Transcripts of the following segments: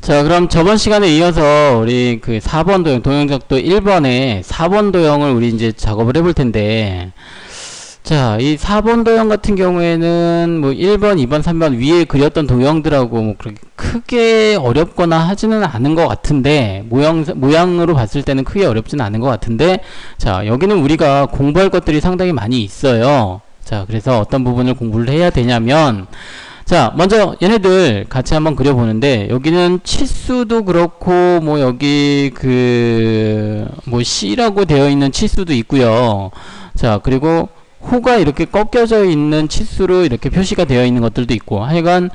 자, 그럼 저번 시간에 이어서 우리 그 4번 도형, 도형작도 1번에 4번 도형을 우리 이제 작업을 해볼 텐데, 자, 이 4번 도형 같은 경우에는 뭐 1번, 2번, 3번 위에 그렸던 도형들하고 뭐 그렇게 크게 어렵거나 하지는 않은 것 같은데, 모양으로 봤을 때는 크게 어렵지는 않은 것 같은데, 자, 여기는 우리가 공부할 것들이 상당히 많이 있어요. 자, 그래서 어떤 부분을 공부를 해야 되냐면, 자, 먼저 얘네들 같이 한번 그려보는데, 여기는 치수도 그렇고 뭐 여기 그 뭐 C라고 되어 있는 치수도 있고요. 자, 그리고 호가 이렇게 꺾여져 있는 치수로 이렇게 표시가 되어 있는 것들도 있고, 하여간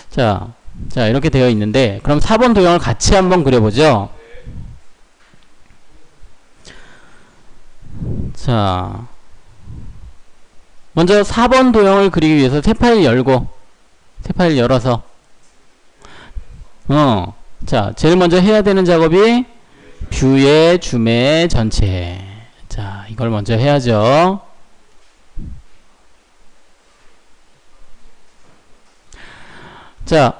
자 이렇게 되어 있는데, 그럼 4번 도형을 같이 한번 그려보죠. 자, 먼저 4번 도형을 그리기 위해서 새 파일 열고, 새 파일 열어서 자, 제일 먼저 해야 되는 작업이 뷰의 줌의 전체. 자, 이걸 먼저 해야죠. 자,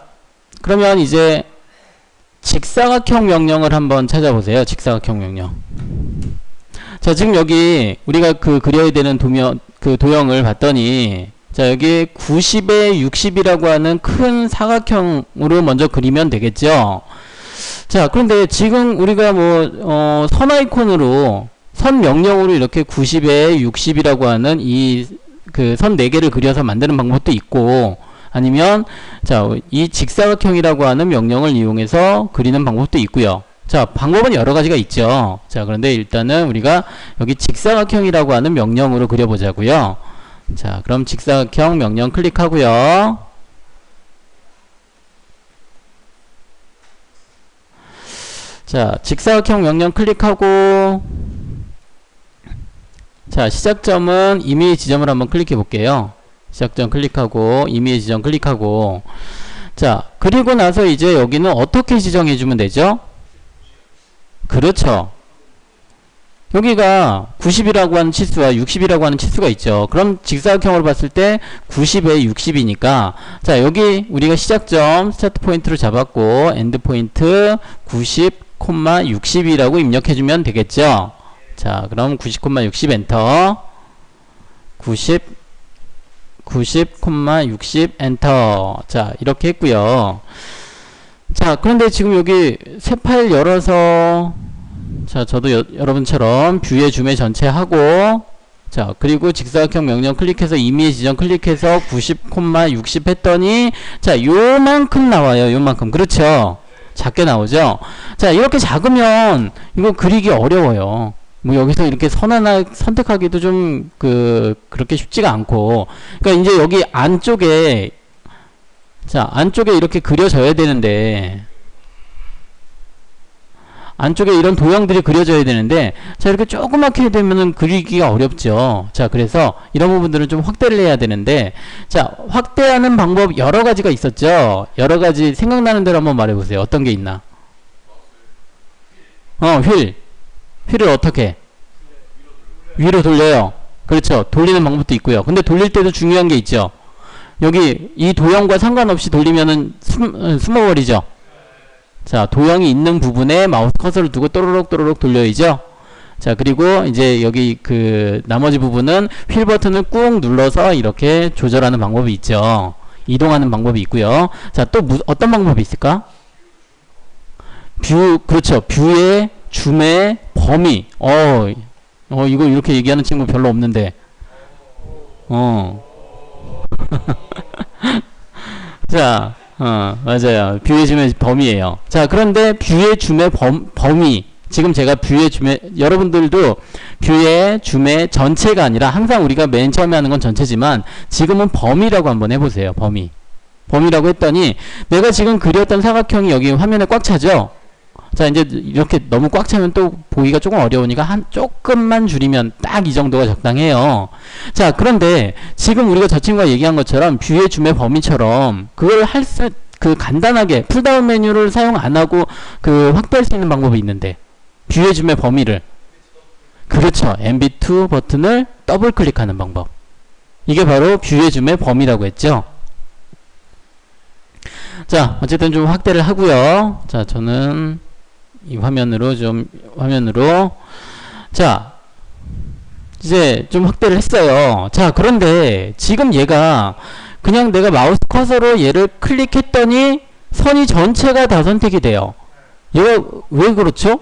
그러면 이제 직사각형 명령을 한번 찾아보세요. 직사각형 명령. 자, 지금 여기 우리가 그려야 되는 도형을 봤더니, 자, 여기 90에 60이라고 하는 큰 사각형으로 먼저 그리면 되겠죠. 자, 그런데 지금 우리가 뭐 선 아이콘으로, 선 명령으로 이렇게 90에 60이라고 하는 이 선 4개를 그려서 만드는 방법도 있고, 아니면 자, 이 직사각형이라고 하는 명령을 이용해서 그리는 방법도 있고요. 자, 방법은 여러 가지가 있죠. 자, 그런데 일단은 우리가 여기 직사각형이라고 하는 명령으로 그려보자고요. 자, 그럼 직사각형 명령 클릭하고요. 자, 직사각형 명령 클릭하고, 자, 시작점은 임의의 지점을 한번 클릭해 볼게요. 시작점 클릭하고, 임의의 지점 클릭하고, 자, 그리고 나서 이제 여기는 어떻게 지정해 주면 되죠? 그렇죠. 여기가 90이라고 하는 치수와 60이라고 하는 치수가 있죠. 그럼 직사각형으로 봤을 때 90에 60이니까, 자, 여기 우리가 시작점 스타트 포인트로 잡았고 엔드 포인트 90, 60이라고 입력해주면 되겠죠. 자, 그럼 90, 60 엔터. 90, 60 엔터. 자, 이렇게 했고요. 자, 그런데 지금 여기 새 파일 열어서, 자, 저도 여러분처럼 뷰의 줌의 전체 하고, 자, 그리고 직사각형 명령 클릭해서 임의의 지점 클릭해서 90, 60 했더니, 자, 요만큼 나와요. 요만큼. 그렇죠? 작게 나오죠? 자, 이렇게 작으면 이거 그리기 어려워요. 뭐 여기서 이렇게 선 하나 선택하기도 좀 그렇게 쉽지가 않고, 그러니까 이제 여기 안쪽에, 자, 안쪽에 이렇게 그려져야 되는데, 안쪽에 이런 도형들이 그려져야 되는데, 자, 이렇게 조그맣게 되면은 그리기가 어렵죠. 자, 그래서 이런 부분들은 좀 확대를 해야 되는데, 자, 확대하는 방법 여러 가지가 있었죠. 여러 가지 생각나는 대로 한번 말해보세요. 어떤 게 있나? 휠을 어떻게? 위로 돌려요. 그렇죠. 돌리는 방법도 있고요. 근데 돌릴 때도 중요한 게 있죠. 여기 이 도형과 상관없이 돌리면은 숨어버리죠. 자, 도형이 있는 부분에 마우스 커서를 두고 또르륵 또르륵 돌려야죠. 자, 그리고 이제 여기 나머지 부분은 휠 버튼을 꾹 눌러서 이렇게 조절하는 방법이 있죠. 이동하는 방법이 있고요. 자, 또 어떤 방법이 있을까? 그렇죠. 뷰의 줌의 범위. 이거 이렇게 얘기하는 친구 별로 없는데. 자, 맞아요. 뷰의 줌의 범위예요. 자, 그런데 뷰의 줌의 범위. 지금 제가 뷰의 줌의, 여러분들도 뷰의 줌의 전체가 아니라, 항상 우리가 맨 처음에 하는 건 전체지만, 지금은 범위라고 한번 해보세요. 범위라고 했더니, 내가 지금 그렸던 사각형이 여기 화면에 꽉 차죠? 자, 이제 이렇게 너무 꽉 차면 또 보기가 조금 어려우니까 조금만 줄이면 딱 이 정도가 적당해요. 자, 그런데 지금 우리가 저 친구가 얘기한 것처럼 뷰의 줌의 범위처럼 그걸 간단하게 풀다운 메뉴를 사용 안 하고 확대할 수 있는 방법이 있는데, 뷰의 줌의 범위를, 그렇죠. MB2 버튼을 더블 클릭하는 방법. 이게 바로 뷰의 줌의 범위라고 했죠. 자, 어쨌든 좀 확대를 하고요. 자, 저는 이 화면으로 자, 이제 좀 확대를 했어요. 자, 그런데 지금 얘가 그냥 내가 마우스 커서로 얘를 클릭했더니 선이 전체가 다 선택이 돼요. 얘가 왜 그렇죠?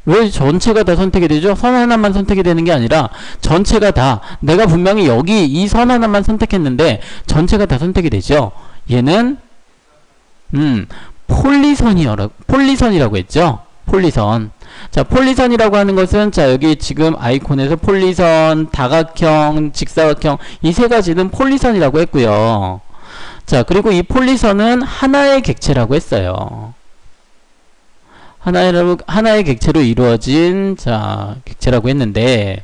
왜 전체가 다 선택이 되죠? 선 하나만 선택이 되는 게 아니라 전체가 다, 내가 분명히 여기 이 선 하나만 선택했는데 전체가 다 선택이 되죠. 얘는 폴리선이라고 했죠. 폴리선. 자, 폴리선이라고 하는 것은, 자, 여기 지금 아이콘에서 폴리선, 다각형, 직사각형, 이 세 가지는 폴리선이라고 했고요. 자, 그리고 이 폴리선은 하나의 객체라고 했어요. 하나의 객체로 이루어진, 자, 객체라고 했는데,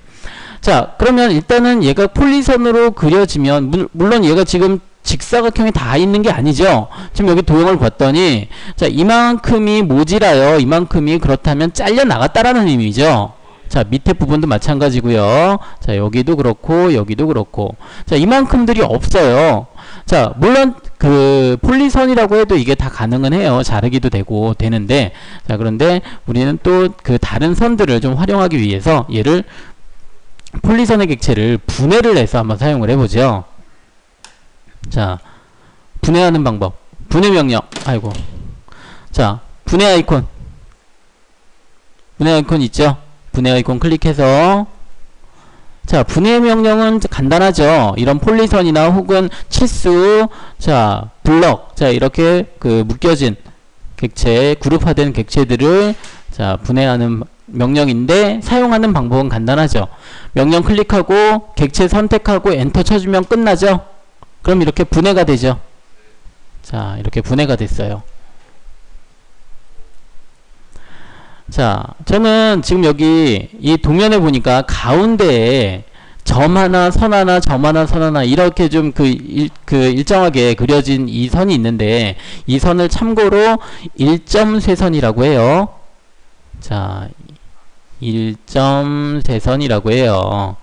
자, 그러면 일단은 얘가 폴리선으로 그려지면, 물론 얘가 지금 직사각형이 다 있는 게 아니죠. 지금 여기 도형을 봤더니, 자, 이만큼이 모자라요. 이만큼이 그렇다면 잘려 나갔다라는 의미죠. 자, 밑에 부분도 마찬가지고요. 자, 여기도 그렇고 여기도 그렇고. 자, 이만큼들이 없어요. 자, 물론 그 폴리선이라고 해도 이게 다 가능은 해요. 자르기도 되고 되는데, 자, 그런데 우리는 또 그 다른 선들을 좀 활용하기 위해서 얘를 폴리선의 객체를 분해를 해서 한번 사용을 해보죠. 자, 분해하는 방법. 분해 명령. 아이고. 자, 분해 아이콘. 분해 아이콘 있죠? 분해 아이콘 클릭해서, 자, 분해 명령은 간단하죠. 이런 폴리선이나 혹은 치수, 자, 블럭, 자, 이렇게 그 묶여진 객체, 그룹화된 객체들을, 자, 분해하는 명령인데, 사용하는 방법은 간단하죠. 명령 클릭하고 객체 선택하고 엔터 쳐주면 끝나죠. 그럼 이렇게 분해가 되죠. 자, 이렇게 분해가 됐어요. 자, 저는 지금 여기 이 도면에 보니까 가운데에 점 하나, 선 하나, 점 하나, 선 하나 이렇게 좀 일정하게 그려진 이 선이 있는데, 이 선을 참고로 일점세선이라고 해요. 자, 일점세선이라고 해요.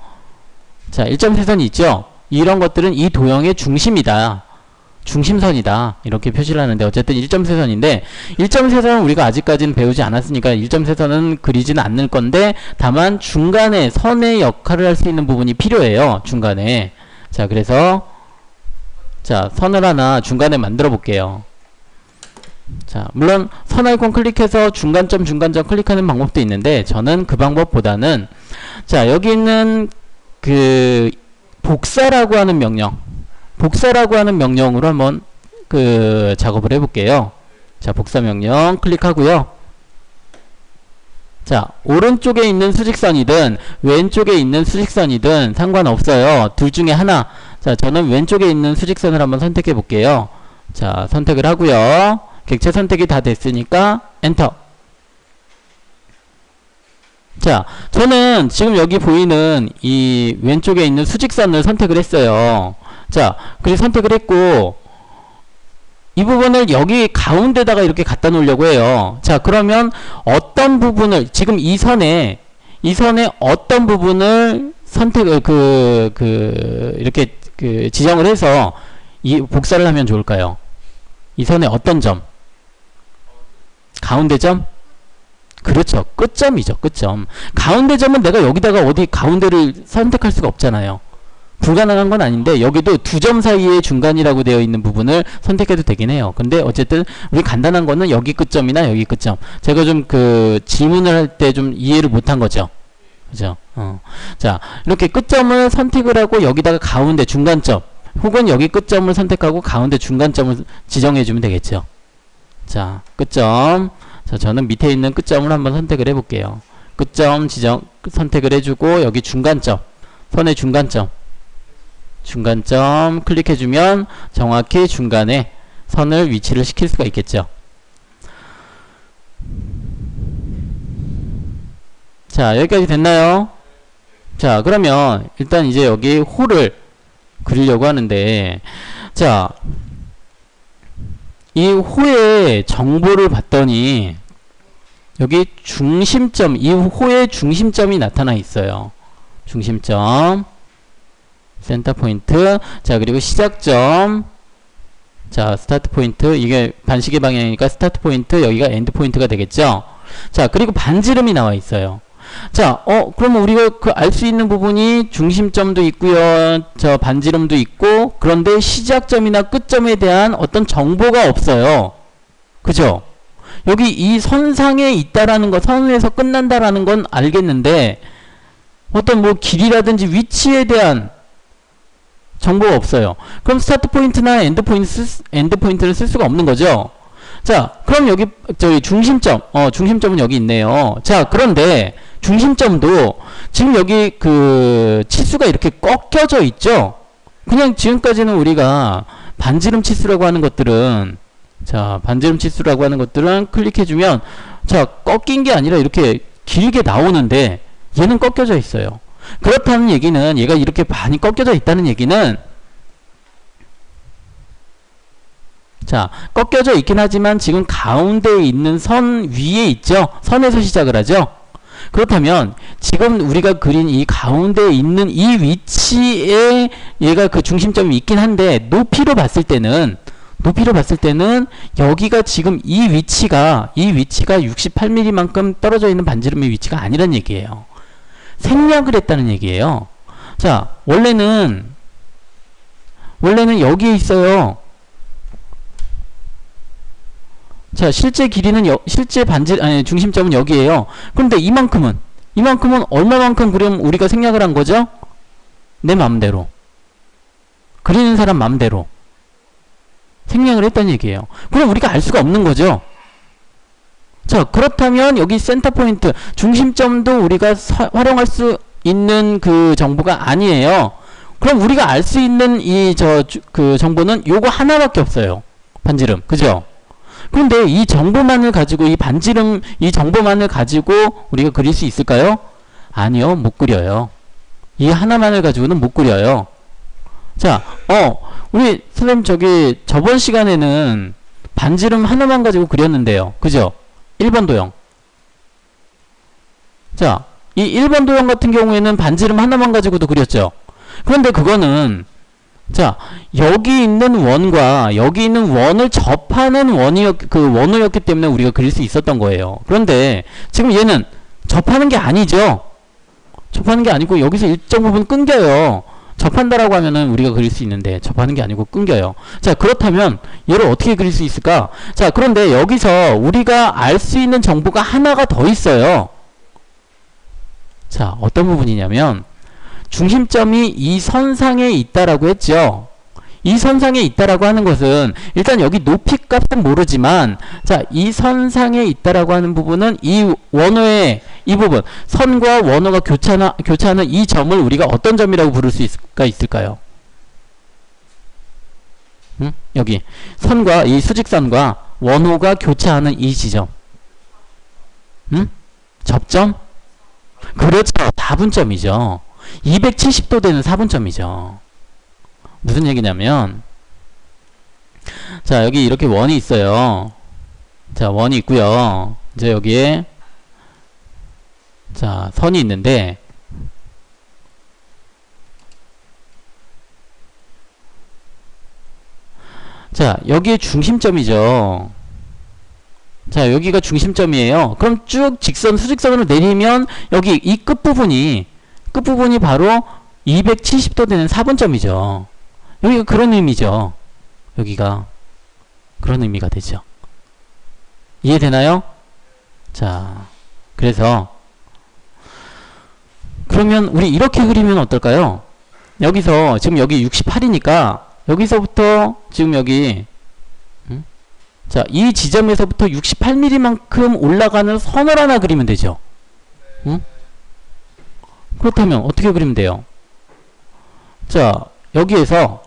자, 일점세선이 있죠? 이런 것들은 이 도형의 중심이다. 중심선이다. 이렇게 표시를 하는데, 어쨌든 일점세선인데, 일점세선은 우리가 아직까지는 배우지 않았으니까 일점세선은 그리지는 않을 건데, 다만 중간에 선의 역할을 할 수 있는 부분이 필요해요. 중간에. 자, 그래서 자, 선을 하나 중간에 만들어 볼게요. 자, 물론 선 아이콘 클릭해서 중간점 클릭하는 방법도 있는데, 저는 그 방법보다는, 자, 여기 있는 그 복사라고 하는 명령으로 한번 그 작업을 해볼게요. 자, 복사 명령 클릭하고요. 자, 오른쪽에 있는 수직선이든 왼쪽에 있는 수직선이든 상관없어요. 둘 중에 하나. 자, 저는 왼쪽에 있는 수직선을 한번 선택해 볼게요. 자, 선택을 하고요. 객체 선택이 다 됐으니까 엔터. 자, 저는 지금 여기 보이는 이 왼쪽에 있는 수직선을 선택을 했어요. 자, 그래서 선택을 했고, 이 부분을 여기 가운데다가 이렇게 갖다 놓으려고 해요. 자, 그러면 어떤 부분을, 지금 이 선에 어떤 부분을 선택을, 이렇게 지정을 해서 이 복사를 하면 좋을까요? 이 선의 어떤 점? 가운데 점? 그렇죠. 끝점이죠. 끝점. 가운데 점은 내가 여기다가 어디 가운데를 선택할 수가 없잖아요. 불가능한 건 아닌데, 여기도 두 점 사이의 중간이라고 되어 있는 부분을 선택해도 되긴 해요. 근데 어쨌든 우리 간단한 거는 여기 끝점이나 여기 끝점. 제가 좀 질문을 할 때 좀 이해를 못한 거죠. 그죠? 자, 이렇게 끝점을 선택을 하고 여기다가 가운데 중간점, 혹은 여기 끝점을 선택하고 가운데 중간점을 지정해 주면 되겠죠. 자, 끝점. 자, 저는 밑에 있는 끝점을 한번 선택을 해 볼게요. 끝점 선택을 해주고, 여기 중간점, 선의 중간점 클릭해주면 정확히 중간에 선을 위치를 시킬 수가 있겠죠. 자, 여기까지 됐나요? 자, 그러면 일단 이제 여기 호를 그리려고 하는데, 자, 이 호의 정보를 봤더니 여기 중심점, 이 호의 중심점이 나타나 있어요. 중심점, 센터 포인트. 자, 그리고 시작점, 자, 스타트 포인트, 이게 반시계 방향이니까 스타트 포인트, 여기가 엔드 포인트가 되겠죠? 자, 그리고 반지름이 나와 있어요. 자, 그러면 우리가 그 알 수 있는 부분이 중심점도 있고요, 저 반지름도 있고, 그런데 시작점이나 끝점에 대한 어떤 정보가 없어요. 그죠? 여기 이 선상에 있다라는 거, 선에서 끝난다라는 건 알겠는데, 어떤 뭐 길이라든지 위치에 대한 정보가 없어요. 그럼 스타트 포인트나 엔드 포인트를 쓸 수가 없는 거죠. 자, 그럼 여기 저기 중심점은 여기 있네요. 자, 그런데 중심점도 지금 여기 그 치수가 이렇게 꺾여져 있죠. 그냥 지금까지는 우리가 반지름 치수라고 하는 것들은, 자, 반지름 치수라고 하는 것들은 클릭해주면, 자, 꺾인 게 아니라 이렇게 길게 나오는데 얘는 꺾여져 있어요. 그렇다는 얘기는, 얘가 이렇게 많이 꺾여져 있다는 얘기는, 자, 꺾여져 있긴 하지만 지금 가운데에 있는 선 위에 있죠? 선에서 시작을 하죠? 그렇다면 지금 우리가 그린 이 가운데에 있는 이 위치에 얘가 그 중심점이 있긴 한데, 높이로 봤을 때는 여기가 지금 이 위치가 68mm만큼 떨어져 있는 반지름의 위치가 아니란 얘기예요. 생략을 했다는 얘기예요. 자, 원래는 여기에 있어요. 자, 실제 길이는 중심점은 여기에요. 그런데 이만큼은 얼마만큼 그럼 우리가 생략을 한 거죠? 내 맘대로. 그리는 사람 맘대로. 생략을 했다는 얘기예요. 그럼 우리가 알 수가 없는 거죠. 자, 그렇다면 여기 센터 포인트, 중심점도 우리가 활용할 수 있는 그 정보가 아니에요. 그럼 우리가 알 수 있는 그 정보는 요거 하나밖에 없어요. 반지름. 그죠? 그런데 이 정보만을 가지고, 이 반지름, 이 정보만을 가지고 우리가 그릴 수 있을까요? 아니요, 못 그려요. 이 하나만을 가지고는 못 그려요. 자, 우리 선생님 저번 시간에는 반지름 하나만 가지고 그렸는데요. 그죠? 1번 도형. 자, 이 1번 도형 같은 경우에는 반지름 하나만 가지고도 그렸죠. 그런데 그거는, 자, 여기 있는 원과 여기 있는 원을 접하는 원호였기 때문에 우리가 그릴 수 있었던 거예요. 그런데 지금 얘는 접하는 게 아니죠. 접하는 게 아니고 여기서 일정 부분 끊겨요. 접한다라고 하면은 우리가 그릴 수 있는데 접하는 게 아니고 끊겨요. 자, 그렇다면 얘를 어떻게 그릴 수 있을까? 자, 그런데 여기서 우리가 알 수 있는 정보가 하나가 더 있어요. 자, 어떤 부분이냐면, 중심점이 이 선상에 있다라고 했죠. 이 선상에 있다라고 하는 것은 일단 여기 높이 값은 모르지만, 자, 이 선상에 있다라고 하는 부분은 이 원호의 이 부분, 선과 원호가 교차하는 이 점을 우리가 어떤 점이라고 부를 수 있을까요? 응? 여기 선과 이 수직선과 원호가 교차하는 이 지점, 응? 접점? 그렇죠. 4분점이죠. 270도 되는 4분점이죠. 무슨 얘기냐면, 자, 여기 이렇게 원이 있어요. 자, 원이 있고요. 이제 여기에, 자, 선이 있는데, 자, 여기에 중심점이죠. 자, 여기가 중심점이에요. 그럼 쭉 수직선으로 내리면 여기 이 끝부분이 바로 270도 되는 4분점이죠. 여기가 그런 의미죠. 여기가 그런 의미가 되죠. 이해되나요? 자, 그래서 그러면 우리 이렇게 그리면 어떨까요? 여기서 지금 여기 68이니까 여기서부터 지금 여기, 자, 이 지점에서부터 68mm만큼 올라가는 선을 하나 그리면 되죠. 응? 그렇다면 어떻게 그리면 돼요? 자, 여기에서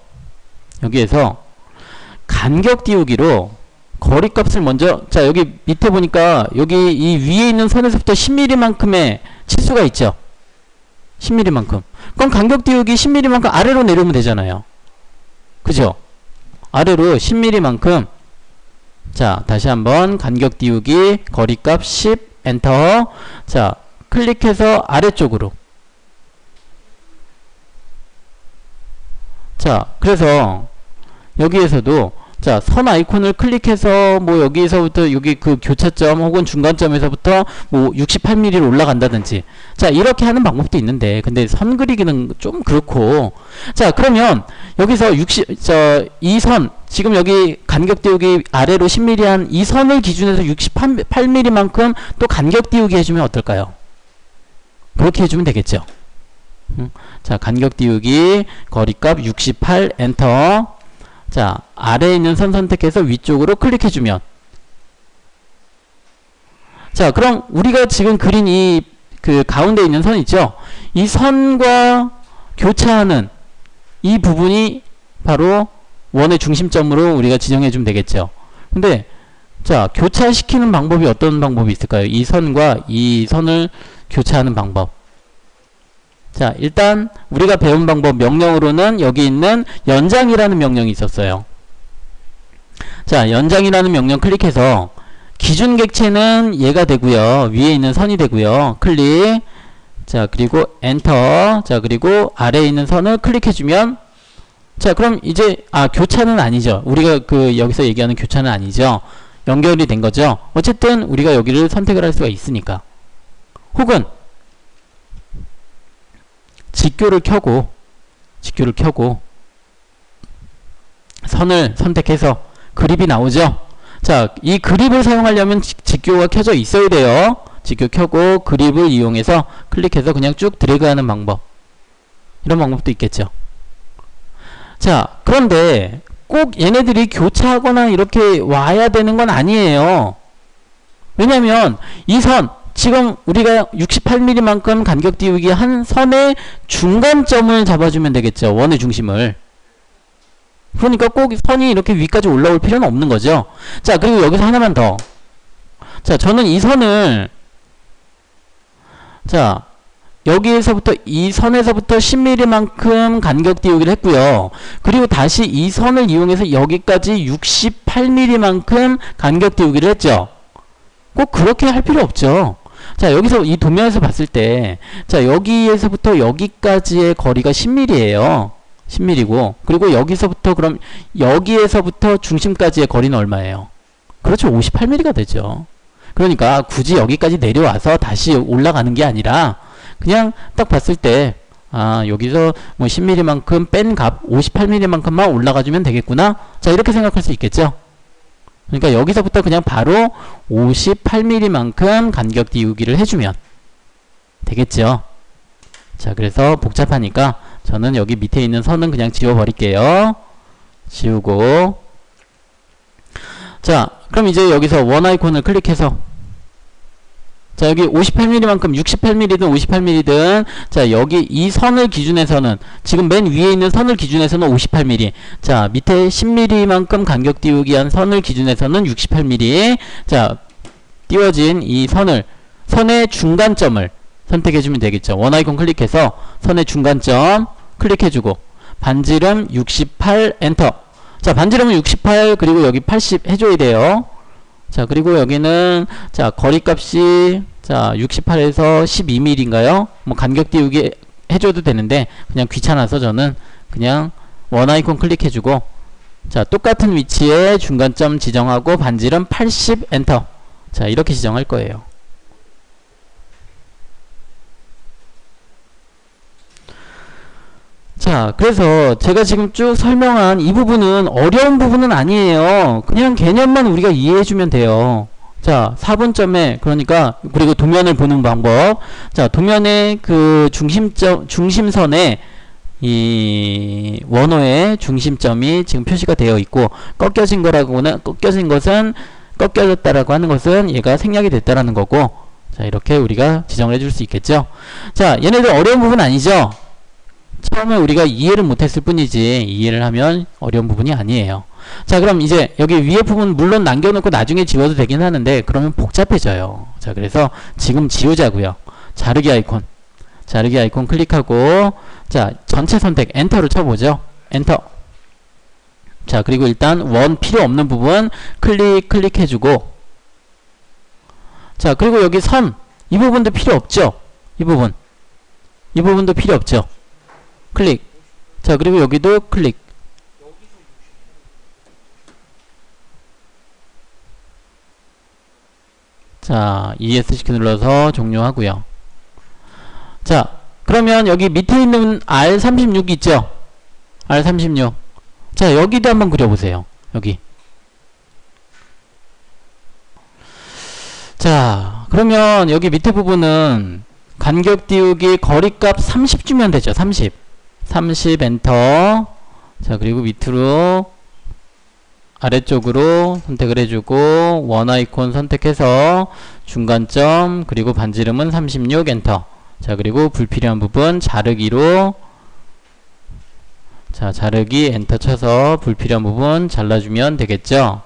간격 띄우기로 거리값을 먼저, 자, 여기 밑에 보니까 여기 이 위에 있는 선에서부터 10mm만큼의 치수가 있죠. 10mm만큼. 그럼 간격 띄우기 10mm만큼 아래로 내려오면 되잖아요. 그죠? 아래로 10mm만큼. 자, 다시 한번 간격 띄우기 거리값 10 엔터. 자, 클릭해서 아래쪽으로. 자, 그래서 여기에서도 자, 선 아이콘을 클릭해서 뭐 여기서부터 여기 그 교차점 혹은 중간점에서부터 뭐 68mm로 올라간다든지, 자, 이렇게 하는 방법도 있는데, 근데 선 그리기는 좀 그렇고, 자, 그러면 여기서 이 선, 지금 여기 간격 띄우기 아래로 10mm 한 이 선을 기준해서 68mm만큼 또 간격 띄우기 해주면 어떨까요? 그렇게 해주면 되겠죠. 자, 간격 띄우기 거리값 68 엔터. 자, 아래에 있는 선 선택해서 위쪽으로 클릭해주면, 자, 그럼 우리가 지금 그린 이 그 가운데 있는 선 있죠? 이 선과 교차하는 이 부분이 바로 원의 중심점으로 우리가 지정해주면 되겠죠. 근데 자, 교차시키는 방법이 어떤 방법이 있을까요? 이 선과 이 선을 교차하는 방법. 자, 일단 우리가 배운 방법 명령으로는 여기 있는 연장이라는 명령이 있었어요. 자, 연장이라는 명령 클릭해서 기준 객체는 얘가 되고요. 위에 있는 선이 되고요. 클릭. 자, 그리고 엔터. 자, 그리고 아래에 있는 선을 클릭해주면, 자, 그럼 이제 교차는 아니죠. 우리가 그 여기서 얘기하는 교차는 아니죠. 연결이 된 거죠. 어쨌든 우리가 여기를 선택을 할 수가 있으니까. 혹은 직교를 켜고 선을 선택해서 그립이 나오죠. 자, 이 그립을 사용하려면 직교가 켜져 있어야 돼요. 직교 켜고 그립을 이용해서 클릭해서 그냥 쭉 드래그하는 방법, 이런 방법도 있겠죠. 자, 그런데 꼭 얘네들이 교차하거나 이렇게 와야 되는 건 아니에요. 왜냐면 이 선, 지금 우리가 68mm만큼 간격 띄우기 한 선의 중간점을 잡아주면 되겠죠. 원의 중심을. 그러니까 꼭 선이 이렇게 위까지 올라올 필요는 없는 거죠. 자, 그리고 여기서 하나만 더. 자, 저는 이 선을, 자, 여기에서부터 이 선에서부터 10mm만큼 간격 띄우기를 했고요. 그리고 다시 이 선을 이용해서 여기까지 68mm만큼 간격 띄우기를 했죠. 꼭 그렇게 할 필요 없죠. 자, 여기서 이 도면에서 봤을 때, 자, 여기에서부터 여기까지의 거리가 10mm예요. 10mm고, 그리고 여기서부터, 그럼 여기에서부터 중심까지의 거리는 얼마예요? 그렇죠. 58mm가 되죠. 그러니까 굳이 여기까지 내려와서 다시 올라가는 게 아니라 그냥 딱 봤을 때, 여기서 뭐 10mm만큼 뺀 값 58mm만큼만 올라가주면 되겠구나. 자, 이렇게 생각할 수 있겠죠. 그러니까 여기서부터 그냥 바로 58mm만큼 간격 띄우기를 해주면 되겠죠. 자, 그래서 복잡하니까 저는 여기 밑에 있는 선은 그냥 지워버릴게요. 지우고, 자, 그럼 이제 여기서 원 아이콘을 클릭해서, 자, 여기 58mm만큼 68mm든 58mm든, 자, 여기 이 선을 기준해서는, 지금 맨 위에 있는 선을 기준해서는 58mm, 자, 밑에 10mm만큼 간격 띄우기 한 선을 기준해서는 68mm. 자, 띄워진 이 선의 중간점을 선택해주면 되겠죠. 원 아이콘 클릭해서 선의 중간점 클릭해주고, 반지름 68 엔터. 자, 반지름은 68, 그리고 여기 80 해줘야 돼요. 자, 그리고 여기는, 자, 거리값이, 자, 68에서 12mm인가요? 뭐 간격 띄우기 해줘도 되는데 그냥 귀찮아서 저는 그냥 원 아이콘 클릭해주고, 자, 똑같은 위치에 중간점 지정하고 반지름 80 엔터. 자, 이렇게 지정할 거예요. 자, 그래서 제가 지금 쭉 설명한 이 부분은 어려운 부분은 아니에요. 그냥 개념만 우리가 이해해주면 돼요. 자, 4분점에, 그러니까, 그리고 도면을 보는 방법. 자, 도면의 그 중심선에 이 원호의 중심점이 지금 표시가 되어 있고, 꺾여진 꺾여졌다라고 하는 것은 얘가 생략이 됐다라는 거고, 자, 이렇게 우리가 지정을 해줄 수 있겠죠. 자, 얘네들 어려운 부분 아니죠? 처음에 우리가 이해를 못했을 뿐이지 이해를 하면 어려운 부분이 아니에요. 자, 그럼 이제 여기 위에 부분 물론 남겨놓고 나중에 지워도 되긴 하는데 그러면 복잡해져요. 자, 그래서 지금 지우자고요. 자르기 아이콘 클릭하고, 자, 전체 선택 엔터를 쳐보죠. 엔터. 자, 그리고 일단 원 필요 없는 부분 클릭해주고, 자, 그리고 여기 선 이 부분도 필요 없죠. 이 부분도 필요 없죠. 클릭. 자, 그리고 여기도 클릭. 자, ESC 키 눌러서 종료하고요. 자, 그러면 여기 밑에 있는 R36 있죠? R36. 자, 여기도 한번 그려보세요. 여기. 자, 그러면 여기 밑에 부분은 간격 띄우기 거리값 30 주면 되죠. 30 엔터. 자, 그리고 밑으로 아래쪽으로 선택을 해주고 원 아이콘 선택해서 중간점 그리고 반지름은 36 엔터. 자, 그리고 불필요한 부분 자르기로, 자, 자르기 엔터 쳐서 불필요한 부분 잘라주면 되겠죠.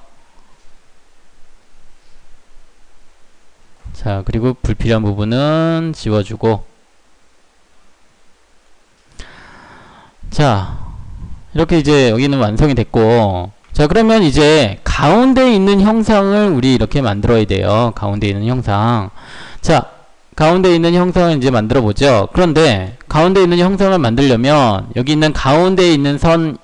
자, 그리고 불필요한 부분은 지워주고. 자, 이렇게 이제 여기는 완성이 됐고, 자, 그러면 이제 가운데 있는 형상을 우리 이렇게 만들어야 돼요. 가운데 있는 형상. 자, 가운데 있는 형상을 이제 만들어 보죠. 그런데 가운데 있는 형상을 만들려면 여기 있는 가운데 있는 선을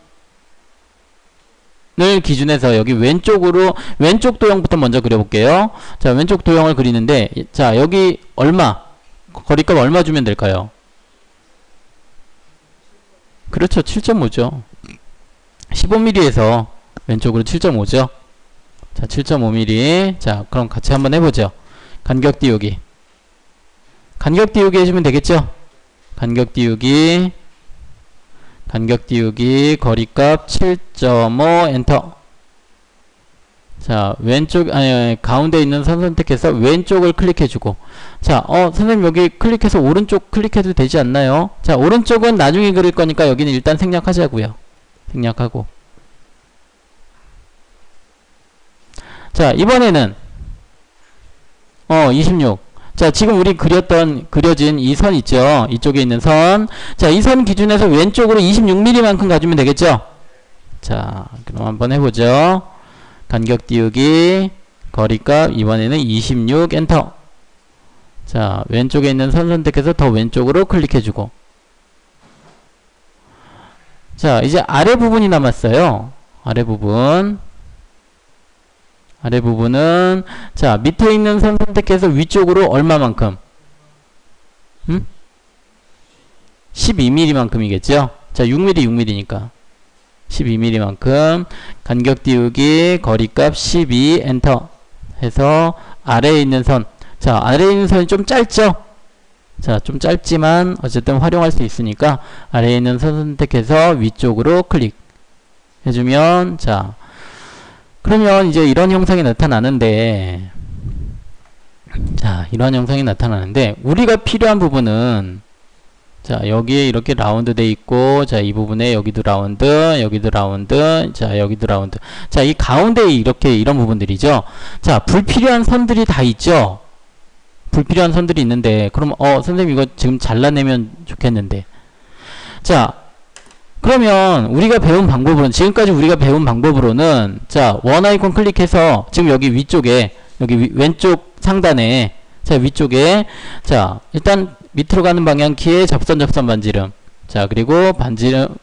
기준해서 여기 왼쪽으로, 왼쪽 도형부터 먼저 그려볼게요. 자, 왼쪽 도형을 그리는데, 자, 여기 얼마, 거리값 얼마 주면 될까요? 그렇죠. 7.5죠. 15mm에서 왼쪽으로 7.5죠. 자, 7.5mm. 자, 그럼 같이 한번 해보죠. 간격 띄우기. 간격 띄우기 해주면 되겠죠? 간격 띄우기 거리값 7.5 엔터. 자, 왼쪽, 아니, 가운데 있는 선 선택해서 왼쪽을 클릭해주고. 자, 선생님 여기 클릭해서 오른쪽 클릭해도 되지 않나요? 자, 오른쪽은 나중에 그릴 거니까 여기는 일단 생략하자고요. 생략하고. 자, 이번에는 26. 자, 지금 우리 그려진 이 선 있죠? 이쪽에 있는 선. 자, 이 선 기준에서 왼쪽으로 26mm만큼 가주면 되겠죠? 자, 그럼 한번 해보죠. 간격 띄우기 거리값 이번에는 26 엔터. 자, 왼쪽에 있는 선 선택해서 더 왼쪽으로 클릭해주고. 자, 이제 아래 부분이 남았어요. 아래 부분은, 자, 밑에 있는 선 선택해서 위쪽으로 얼마만큼? 12mm만큼이겠죠? 자, 6mm니까 12mm만큼. 간격 띄우기 거리값 12 엔터 해서 아래에 있는 선. 자, 아래에 있는 선이 좀 짧죠? 자, 좀 짧지만 어쨌든 활용할 수 있으니까 아래에 있는 선 선택해서 위쪽으로 클릭 해주면, 자, 그러면 이제 이런 형상이 나타나는데, 자, 이런 형상이 나타나는데 우리가 필요한 부분은, 자, 여기에 이렇게 라운드 돼 있고, 자, 이 부분에 여기도 라운드, 여기도 라운드, 자, 여기도 라운드. 자, 이 가운데에 이렇게 이런 부분들이죠. 자, 불필요한 선들이 다 있죠. 불필요한 선들이 있는데, 그럼 선생님 이거 지금 잘라내면 좋겠는데. 자, 그러면 우리가 배운 방법으로는, 지금까지 우리가 배운 방법으로는, 자, 원 아이콘 클릭해서 지금 여기 위쪽에, 여기 왼쪽 상단에, 자, 위쪽에, 자, 일단 밑으로 가는 방향키에 접선 반지름. 자, 그리고 반지름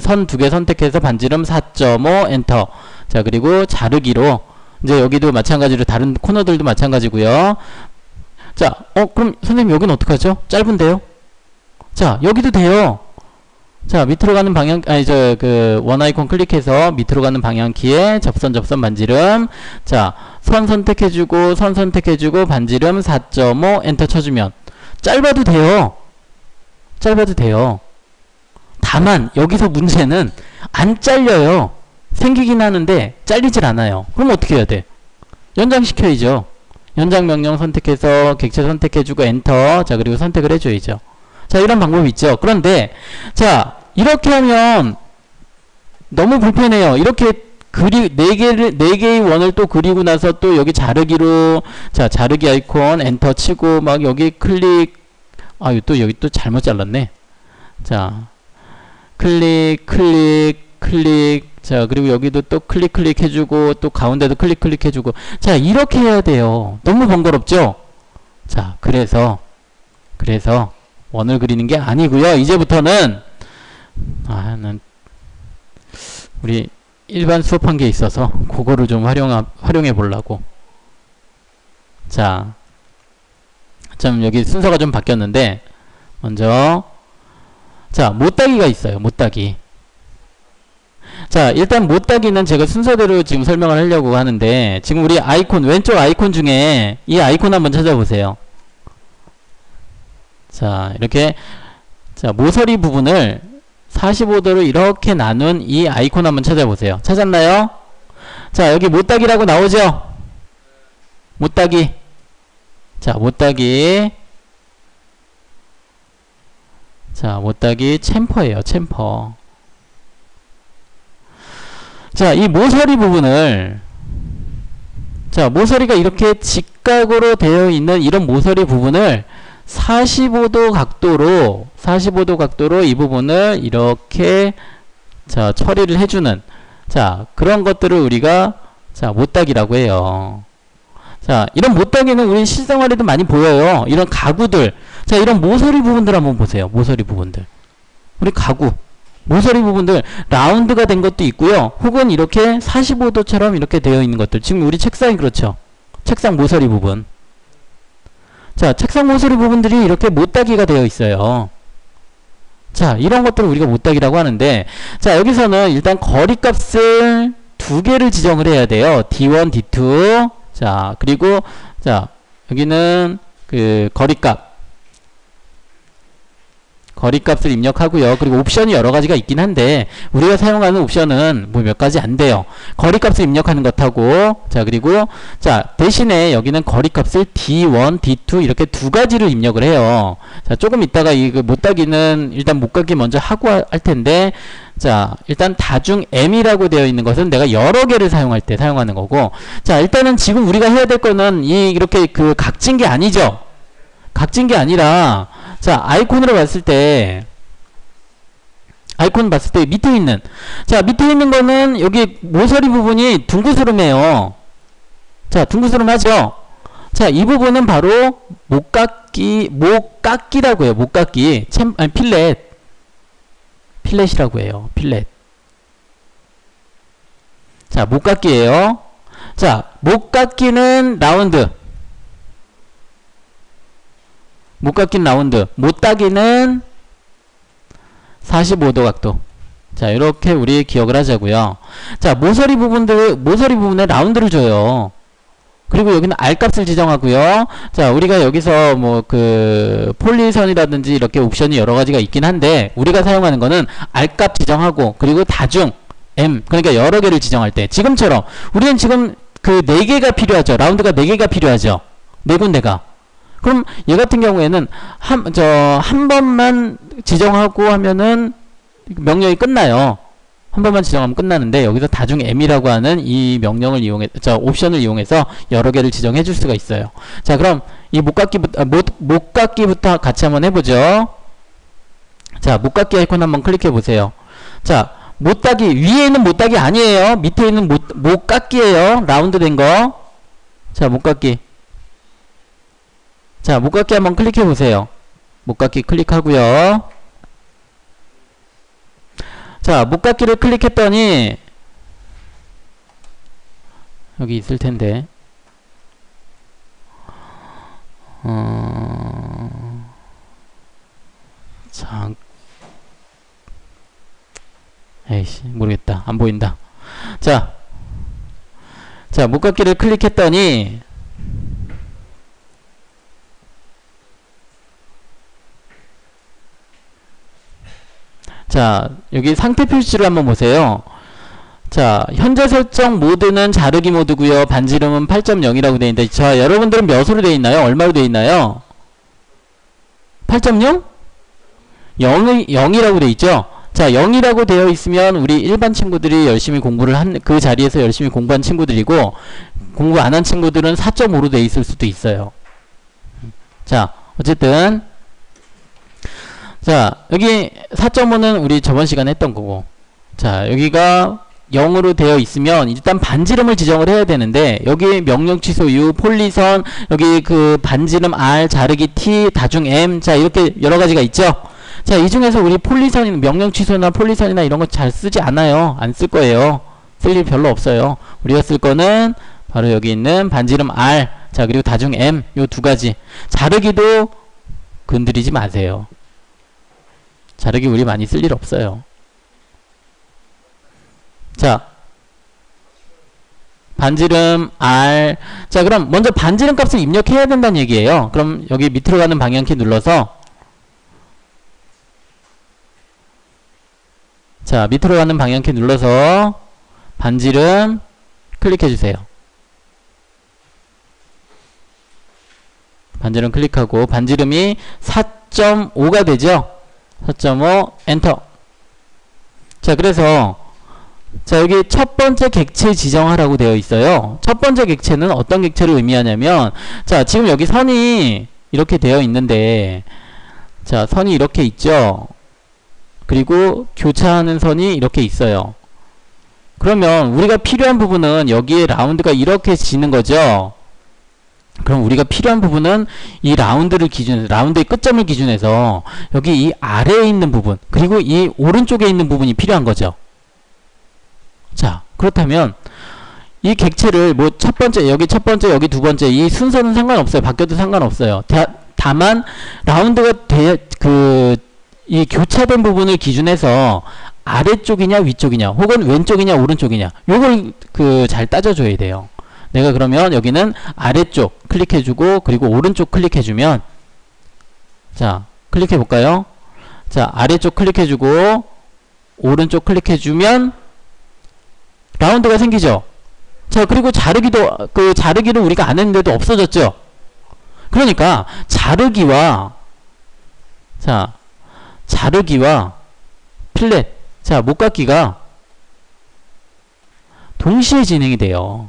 선 두 개 선택해서 반지름 4.5 엔터. 자, 그리고 자르기로, 이제 여기도 마찬가지로 다른 코너들도 마찬가지고요. 자, 그럼 선생님 여기는 어떡하죠? 짧은데요? 자, 여기도 돼요. 자, 밑으로 가는 방향, 원 아이콘 클릭해서 밑으로 가는 방향키에 접선 반지름. 자, 선 선택해주고, 반지름 4.5 엔터 쳐주면, 짧아도 돼요. 다만, 여기서 문제는 안 잘려요. 생기긴 하는데, 잘리질 않아요. 그럼 어떻게 해야 돼? 연장시켜야죠. 연장 명령 선택해서 객체 선택해주고 엔터. 자, 그리고 선택을 해줘야죠. 자, 이런 방법이 있죠. 그런데, 자, 이렇게 하면 너무 불편해요. 이렇게 네 개의 원을 또 그리고 나서 또 여기 자르기로, 자, 자르기 아이콘 엔터 치고, 막 여기 클릭, 또 여기 또 잘못 잘랐네. 자, 클릭. 자, 그리고 여기도 또 클릭 해주고, 또 가운데도 클릭 해주고. 자, 이렇게 해야 돼요. 너무 번거롭죠? 자, 그래서 원을 그리는 게 아니고요. 이제부터는 우리 일반 수업한 게 있어서 그거를 좀 활용해 보려고. 자, 좀 여기 순서가 좀 바뀌었는데, 먼저, 자, 못따기가 있어요. 못따기. 자, 일단 못따기는 제가 순서대로 지금 설명을 하려고 하는데, 지금 우리 아이콘, 왼쪽 아이콘 중에 이 아이콘 한번 찾아보세요. 자, 이렇게, 자, 모서리 부분을 45도로 이렇게 나눈 이 아이콘 한번 찾아보세요. 찾았나요? 자, 여기 못따기라고 나오죠? 못따기. 자, 못따기. 자, 못따기 챔퍼예요. 챔퍼. 자, 이 모서리 부분을, 자, 모서리가 이렇게 직각으로 되어 있는 이런 모서리 부분을 45도 각도로 이 부분을 이렇게, 자, 처리를 해주는, 자, 그런 것들을 우리가, 자, 못따기라고 해요. 자, 이런 못따기는 우리 실생활에도 많이 보여요. 이런 가구들. 자, 이런 모서리 부분들 한번 보세요. 모서리 부분들. 우리 가구. 모서리 부분들 라운드가 된 것도 있고요. 혹은 이렇게 45도처럼 이렇게 되어 있는 것들. 지금 우리 책상이 그렇죠. 책상 모서리 부분. 자, 책상 모서리 부분들이 이렇게 못따기가 되어 있어요. 자, 이런 것들을 우리가 못따기라고 하는데, 자, 여기서는 일단 거리값을 두 개를 지정을 해야 돼요. D1, D2. 자, 그리고, 자, 여기는 그 거리값을 입력하고요. 그리고 옵션이 여러 가지가 있긴 한데 우리가 사용하는 옵션은 뭐 몇 가지 안 돼요. 거리값을 입력하는 것하고, 자, 그리고 자, 대신에 여기는 거리값을 D1, D2 이렇게 두 가지를 입력을 해요. 자, 조금 이따가 이 그 못따기는 일단 못가기 먼저 하고 할 텐데, 자, 일단 다중 M이라고 되어 있는 것은 내가 여러 개를 사용할 때 사용하는 거고, 자, 일단은 지금 우리가 해야 될 거는 이렇게 그 각진 게 아니죠. 각진 게 아니라, 자, 아이콘으로 봤을 때 밑에 있는, 자, 밑에 있는 거는 여기 모서리 부분이 둥그스름해요. 자, 둥그스름하죠. 자, 이 부분은 바로 못깎기라고 해요. 못깎기. 아니, 필렛이라고 해요. 필렛. 자, 못깎기예요. 자, 못깎기는 라운드. 못깎기는 라운드. 못따기는 45도 각도. 자, 이렇게 우리 기억을 하자고요. 자, 모서리 부분에 라운드를 줘요. 그리고 여기는 R값을 지정하고요. 자, 우리가 여기서 뭐 그 폴리선이라든지 이렇게 옵션이 여러 가지가 있긴 한데 우리가 사용하는 거는 R값 지정하고, 그리고 다중 M, 그러니까 여러 개를 지정할 때 지금처럼 우리는 지금 그 4개가 필요하죠. 라운드가 4개가 필요하죠. 4군데가. 그럼 얘 같은 경우에는 한 번만 지정하고 하면은 명령이 끝나요. 한 번만 지정하면 끝나는데, 여기서 다중 M이라고 하는 이 명령을 옵션을 이용해서 여러 개를 지정해 줄 수가 있어요. 자, 그럼 이 못깎기부터 같이 한번 해보죠. 자, 못깎기 아이콘 한번 클릭해 보세요. 자, 못따기, 위에 있는 못따기 아니에요. 밑에 있는 못깎기예요. 라운드 된 거. 자, 못깎기. 자, 못깎기 한번 클릭해 보세요. 못깎기 클릭하고요. 자, 못깎기를 클릭했더니 여기 있을 텐데, 에이씨, 모르겠다. 안 보인다. 자, 못깎기를 클릭했더니 자, 여기 상태 표시를 한번 보세요. 자, 현재 설정 모드는 자르기 모드고요. 반지름은 8.0이라고 되어 있는데, 자, 여러분들은 몇으로 되어 있나요? 얼마로 되어 있나요? 8.0? 0이라고 되어 있죠? 자, 0이라고 되어 있으면 우리 일반 친구들이 열심히 공부를 그 자리에서 열심히 공부한 친구들이고, 공부 안 한 친구들은 4.5로 되어 있을 수도 있어요. 자, 어쨌든 자, 여기 4.5는 우리 저번 시간에 했던 거고, 자, 여기가 0으로 되어 있으면 일단 반지름을 지정을 해야 되는데, 여기 명령 취소 U, 폴리선, 여기 그 반지름 R, 자르기 T, 다중 M, 자, 이렇게 여러 가지가 있죠. 자, 이 중에서 우리 폴리선이나 명령 취소나 폴리선이나 이런 거 잘 쓰지 않아요. 안 쓸 거예요. 쓸 일 별로 없어요. 우리가 쓸 거는 바로 여기 있는 반지름 R. 자, 그리고 다중 M 요 두 가지. 자르기도 건드리지 마세요. 자르기 우리 많이 쓸 일 없어요. 자, 반지름 R. 자, 그럼 먼저 반지름 값을 입력해야 된다는 얘기예요. 그럼 여기 밑으로 가는 방향키 눌러서, 자, 밑으로 가는 방향키 눌러서 반지름 클릭해 주세요. 반지름 클릭하고 반지름이 4.5가 되죠. 4.5 엔터. 자, 그래서 자, 여기 첫 번째 객체 지정하라고 되어 있어요. 첫 번째 객체는 어떤 객체를 의미하냐면, 자, 지금 여기 선이 이렇게 되어 있는데, 자, 선이 이렇게 있죠. 그리고 교차하는 선이 이렇게 있어요. 그러면 우리가 필요한 부분은 여기에 라운드가 이렇게 지는 거죠. 그럼 우리가 필요한 부분은 이 라운드를 기준해서, 라운드의 끝점을 기준해서 여기 이 아래에 있는 부분, 그리고 이 오른쪽에 있는 부분이 필요한 거죠. 자, 그렇다면 이 객체를 뭐 첫 번째, 여기 첫 번째, 여기 두 번째, 이 순서는 상관없어요. 바뀌어도 상관없어요. 다만 라운드가 이 교차된 부분을 기준해서 아래쪽이냐 위쪽이냐 혹은 왼쪽이냐 오른쪽이냐 요걸 잘 따져줘야 돼요. 내가 그러면 여기는 아래쪽 클릭해주고 그리고 오른쪽 클릭해주면, 자, 클릭해볼까요? 자, 아래쪽 클릭해주고 오른쪽 클릭해주면 라운드가 생기죠. 자, 그리고 자르기를 우리가 안 했는데도 없어졌죠. 그러니까 자르기와 필렛, 자, 못깎기가 동시에 진행이 돼요.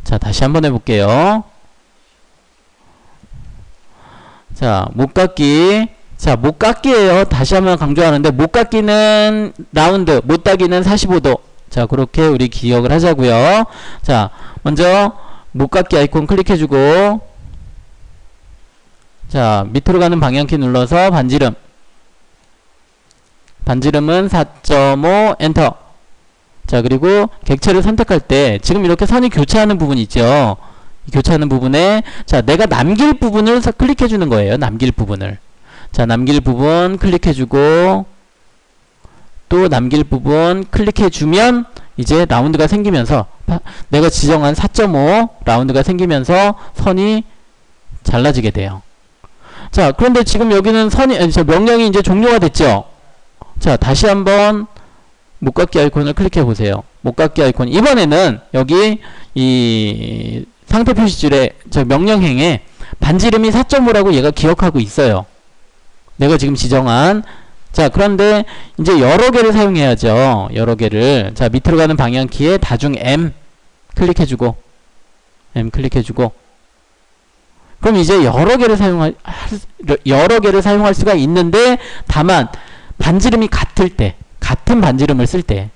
자, 다시 한번 해볼게요. 자, 못깎기. 자, 못깎기예요. 다시 한번 강조하는데, 못깎기는 라운드, 못따기는 45도. 자, 그렇게 우리 기억을 하자고요. 자, 먼저 못깎기 아이콘 클릭해주고, 자, 밑으로 가는 방향키 눌러서 반지름. 반지름은 4.5 엔터. 자, 그리고 객체를 선택할 때 지금 이렇게 선이 교차하는 부분 있죠. 교차하는 부분에, 자, 내가 남길 부분을 클릭해 주는 거예요. 남길 부분을. 자, 남길 부분 클릭해 주고 또 남길 부분 클릭해 주면 이제 라운드가 생기면서 내가 지정한 4.5 라운드가 생기면서 선이 잘라지게 돼요. 자, 그런데 지금 여기는 명령이 이제 종료가 됐죠. 자, 다시 한번 못깎기 아이콘을 클릭해 보세요. 못깎기 아이콘. 이번에는 여기 이 상태 표시줄에 명령행에 반지름이 4.5라고 얘가 기억하고 있어요. 내가 지금 지정한. 자, 그런데 이제 여러 개를 사용해야죠. 여러 개를. 자, 밑으로 가는 방향키에 다중 M 클릭해주고 M 클릭해주고 그럼 이제 여러 개를 사용할 수가 있는데, 다만 반지름이 같을 때, 같은 반지름을 쓸 때,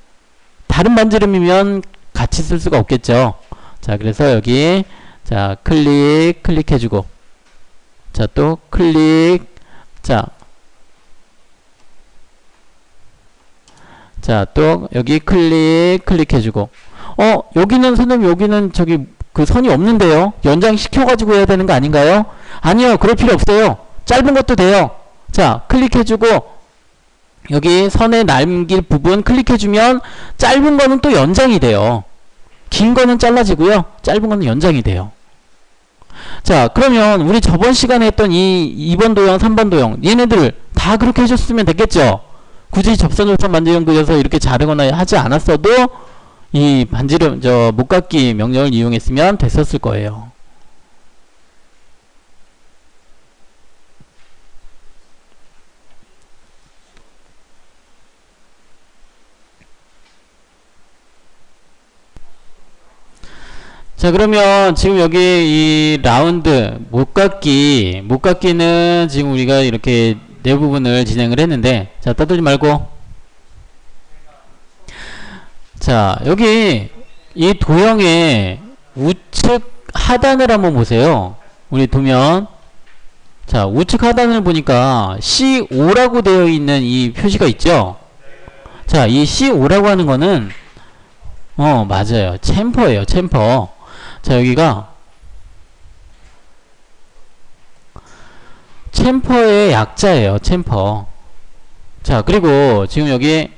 다른 반지름이면 같이 쓸 수가 없겠죠. 자, 그래서 여기, 자, 클릭해주고, 자, 또 자, 또 여기 클릭해주고, 여기는 선생님, 여기는 그 선이 없는데요. 연장시켜가지고 해야 되는 거 아닌가요? 아니요, 그럴 필요 없어요. 짧은 것도 돼요. 자, 클릭해주고 여기 선에 남길 부분 클릭해주면 짧은 거는 또 연장이 돼요. 긴 거는 잘라지고요. 짧은 거는 연장이 돼요. 자, 그러면 우리 저번 시간에 했던 이 2번 도형, 3번 도형 얘네들 다 그렇게 해줬으면 됐겠죠. 굳이 접선 반지름 그려서 이렇게 자르거나 하지 않았어도 이 반지름 못깎기 명령을 이용했으면 됐었을 거예요. 자, 그러면 지금 여기 이 라운드 못깎기는 지금 우리가 이렇게 네 부분을 진행을 했는데, 자, 떠들지 말고, 자, 여기 이 도형의 우측 하단을 한번 보세요. 우리 도면. 자, 우측 하단을 보니까 C5라고 되어 있는 이 표시가 있죠. 자, 이 C5라고 하는 거는 맞아요. 챔퍼예요. 챔퍼. 자, 여기가 챔퍼의 약자예요. 챔퍼. 자, 그리고 지금 여기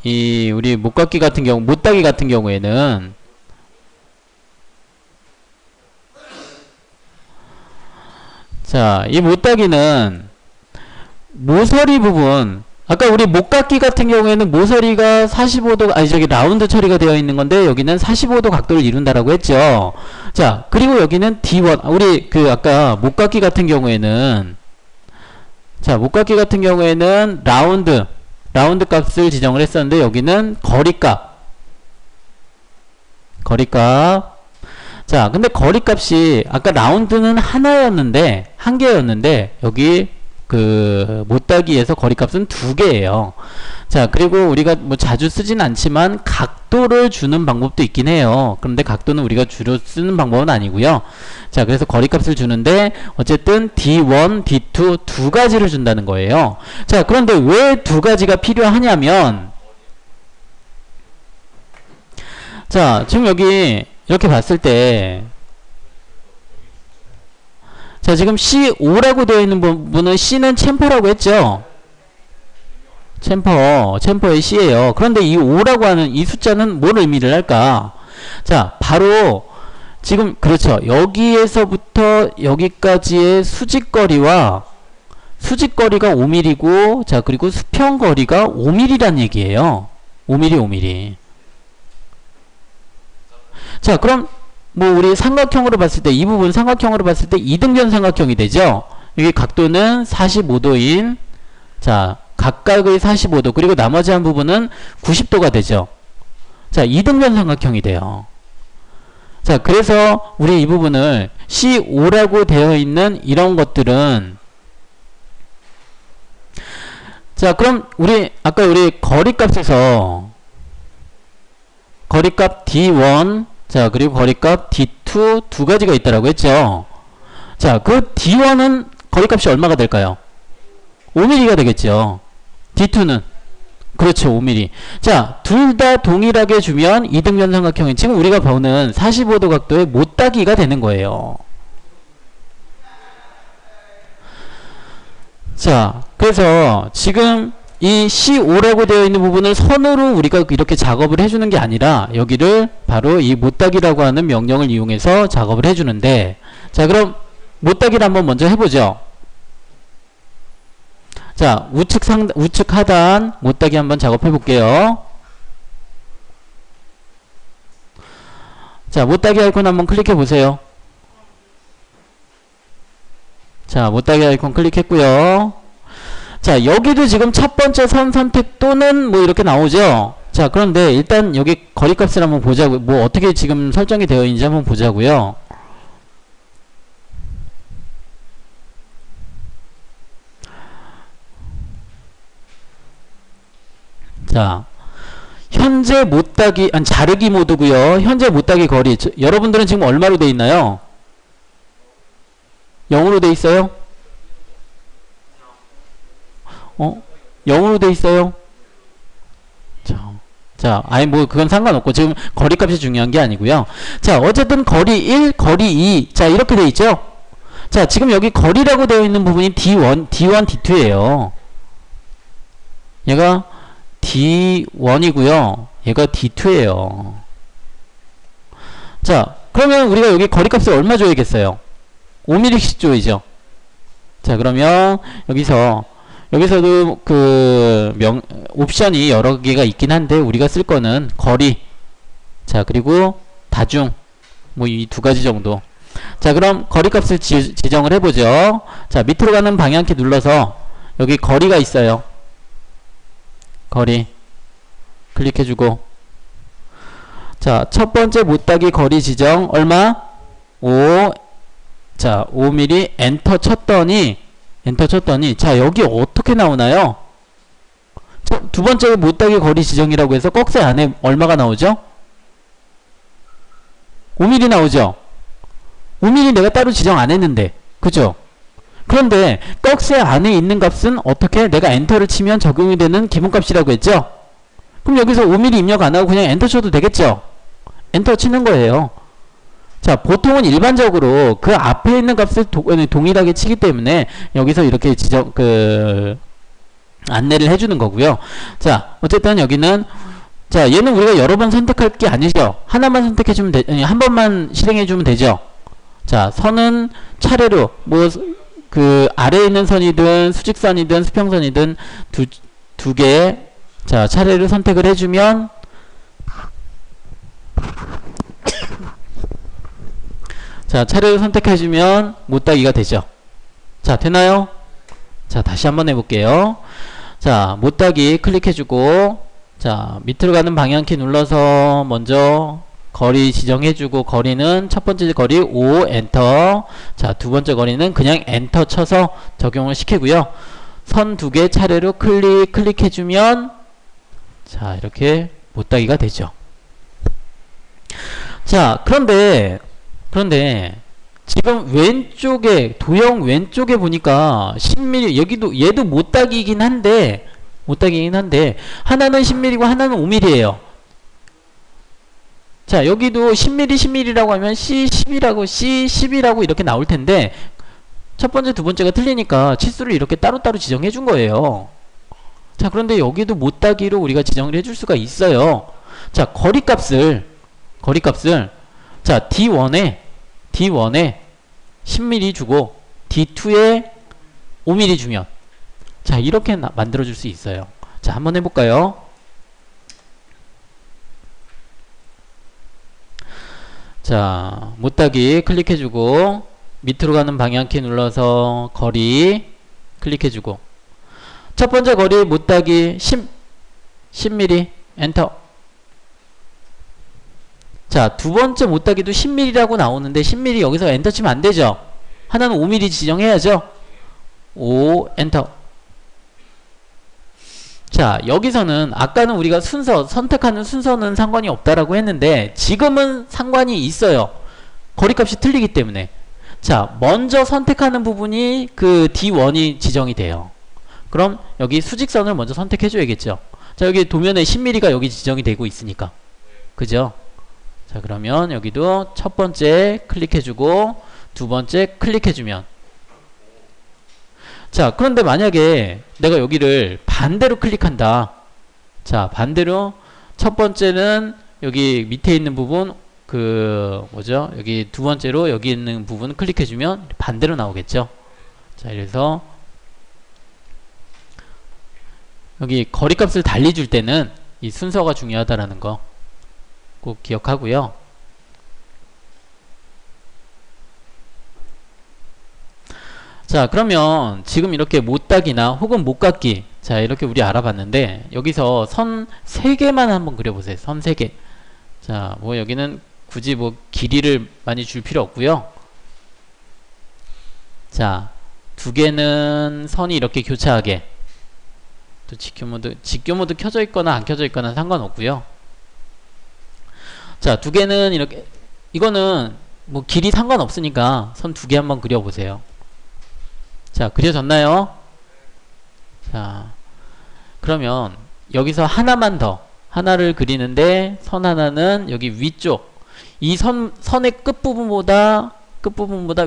이 우리 못깎기 같은 경우, 못따기 같은 경우에는 자, 이 못따기는 모서리 부분, 아까 우리 못깎기 같은 경우에는 모서리가 45도, 아니 저기 라운드 처리가 되어 있는 건데 여기는 45도 각도를 이룬다라고 했죠. 자, 그리고 여기는 D1, 우리 그 아까 못깎기 같은 경우에는 자, 못깎기 같은 경우에는 라운드 값을 지정을 했었는데 여기는 거리값. 자, 근데 거리값이 아까 라운드는 하나였는데 한 개였는데 여기 그 못따기에서 거리값은 두 개예요. 자, 그리고 우리가 뭐 자주 쓰진 않지만 각도를 주는 방법도 있긴 해요. 그런데 각도는 우리가 주로 쓰는 방법은 아니고요. 자, 그래서 거리값을 주는데 어쨌든 D1, D2 두 가지를 준다는 거예요. 자, 그런데 왜 두 가지가 필요하냐면 자, 지금 여기 이렇게 봤을 때 자, 지금 C5라고 되어 있는 부분은 C는 챔퍼라고 했죠? 챔퍼의 C예요. 그런데 이 5라고 하는 이 숫자는 뭘 의미를 할까? 자, 바로 지금 그렇죠. 여기에서부터 여기까지의 수직거리가 5mm고 자, 그리고 수평거리가 5mm란 얘기예요. 5mm. 자, 그럼 뭐 우리 삼각형으로 봤을 때 이 부분 삼각형으로 봤을 때 이등변 삼각형이 되죠. 여기 각도는 45도인 자, 각각의 45도 그리고 나머지 한 부분은 90도가 되죠. 자, 이등변 삼각형이 돼요. 자, 그래서 우리 이 부분을 C5라고 되어 있는 이런 것들은 자, 그럼 우리 아까 우리 거리값에서 거리값 D1 자, 그리고 거리값 D2 두 가지가 있다라고 했죠. 자, 그 D1은 거리값이 얼마가 될까요? 5mm가 되겠죠. D2는 그렇죠, 5mm. 자, 둘 다 동일하게 주면 이등변 삼각형이 지금 우리가 보는 45도 각도의 못따기가 되는 거예요. 자, 그래서 지금 이 C5라고 되어 있는 부분을 선으로 우리가 이렇게 작업을 해주는 게 아니라 여기를 바로 이 못따기라고 하는 명령을 이용해서 작업을 해주는데 자, 그럼 못따기를 한번 먼저 해보죠. 자, 우측 하단 못따기 한번 작업해 볼게요. 자, 못따기 아이콘 한번 클릭해 보세요. 자, 못따기 아이콘 클릭했고요. 자, 여기도 지금 첫 번째 선 선택 또는 뭐 이렇게 나오죠. 자, 그런데 일단 여기 거리값을 한번 보자고요. 뭐 어떻게 지금 설정이 되어 있는지 한번 보자고요. 자, 현재 못따기 아니 자르기 모드고요. 현재 못따기 거리 여러분들은 지금 얼마로 돼 있나요? 0으로 돼 있어요? 0으로 돼 있어요? 자, 아니 뭐 그건 상관없고 지금 거리값이 중요한 게 아니고요. 자, 어쨌든 거리 1, 거리 2. 자, 이렇게 돼 있죠? 자, 지금 여기 거리라고 되어 있는 부분이 D1, D2예요. 얘가 D1이고요. 얘가 D2예요. 자, 그러면 우리가 여기 거리값을 얼마 줘야겠어요? 5mm씩 줘야죠. 자, 그러면 여기서도 옵션이 여러 개가 있긴 한데 우리가 쓸 거는 거리 자, 그리고 다중 뭐 이 두 가지 정도. 자, 그럼 거리값을 지정을 해보죠. 자, 밑으로 가는 방향키 눌러서 여기 거리가 있어요. 거리 클릭해주고 자, 첫 번째 못따기 거리 지정 얼마? 5 자, 5mm 엔터 쳤더니 자, 여기 어떻게 나오나요? 자, 두 번째 못따기 거리 지정이라고 해서 꺽쇠 안에 얼마가 나오죠? 5mm 나오죠? 5mm 내가 따로 지정 안 했는데 그죠? 그런데 꺽쇠 안에 있는 값은 어떻게 내가 엔터를 치면 적용이 되는 기본값이라고 했죠? 그럼 여기서 5mm 입력 안 하고 그냥 엔터 쳐도 되겠죠? 엔터 치는 거예요. 자, 보통은 일반적으로 그 앞에 있는 값을 동일하게 치기 때문에 여기서 이렇게 안내를 해주는 거고요. 자, 어쨌든 여기는, 자, 얘는 우리가 여러 번 선택할 게 아니죠. 하나만 선택해주면 한 번만 실행해주면 되죠. 자, 선은 차례로, 그 아래에 있는 선이든 수직선이든 수평선이든 두 개, 자, 차례로 선택을 해주면, 자, 차례로 선택해주면 못따기가 되죠. 자, 되나요? 자, 다시 한번 해볼게요. 자, 못따기 클릭해주고, 자, 밑으로 가는 방향키 눌러서 먼저 거리 지정해주고, 거리는 첫 번째 거리 5 엔터. 자, 두 번째 거리는 그냥 엔터 쳐서 적용을 시키고요. 선 두 개 차례로 클릭해주면, 자, 이렇게 못따기가 되죠. 자, 그런데 지금 왼쪽에 도형 왼쪽에 보니까 10mm, 여기도 얘도 못따기이긴 한데 하나는 10mm고 하나는 5mm예요. 자, 여기도 10mm라고 하면 C10이라고 이렇게 나올 텐데 첫 번째 두 번째가 틀리니까 치수를 이렇게 따로따로 지정해 준 거예요. 자, 그런데 여기도 못따기로 우리가 지정을 해줄 수가 있어요. 자, 거리값을 자, D1에 10mm 주고 D2에 5mm 주면, 자, 이렇게 만들어 줄 수 있어요. 자, 한번 해볼까요? 자, 못따기 클릭해주고 밑으로 가는 방향키 눌러서 거리 클릭해주고 첫 번째 거리 못따기 10mm 엔터. 자, 두 번째 못따기도 10mm라고 나오는데 10mm 여기서 엔터 치면 안 되죠. 하나는 5mm 지정해야죠. 5 엔터. 자, 여기서는 아까는 우리가 선택하는 순서는 상관이 없다라고 했는데 지금은 상관이 있어요. 거리값이 틀리기 때문에. 자, 먼저 선택하는 부분이 그 D1이 지정이 돼요. 그럼 여기 수직선을 먼저 선택해 줘야겠죠. 자, 여기 도면에 10mm가 여기 지정이 되고 있으니까. 그죠? 자, 그러면 여기도 첫 번째 클릭해주고 두 번째 클릭해주면, 자, 그런데 만약에 내가 여기를 반대로 클릭한다. 자, 반대로 첫 번째는 여기 밑에 있는 부분 여기 두 번째로 여기 있는 부분 클릭해주면 반대로 나오겠죠. 자, 그래서 여기 거리값을 달리 줄 때는 이 순서가 중요하다라는 거 꼭 기억하고요. 자, 그러면 지금 이렇게 못따기나 혹은 못깎기, 자, 이렇게 우리 알아봤는데 여기서 선 3개만 한번 그려보세요. 선 3개. 자, 여기는 굳이 길이를 많이 줄 필요 없고요. 자, 2개는 선이 이렇게 교차하게, 또 직교 모드 켜져 있거나 안 켜져 있거나 상관없고요. 자, 2개는 이렇게, 이거는 길이 상관없으니까 선 2개 한번 그려보세요. 자, 그려졌나요? 자, 그러면 여기서 하나를 그리는데 선 하나는 여기 위쪽, 이 선의 끝부분보다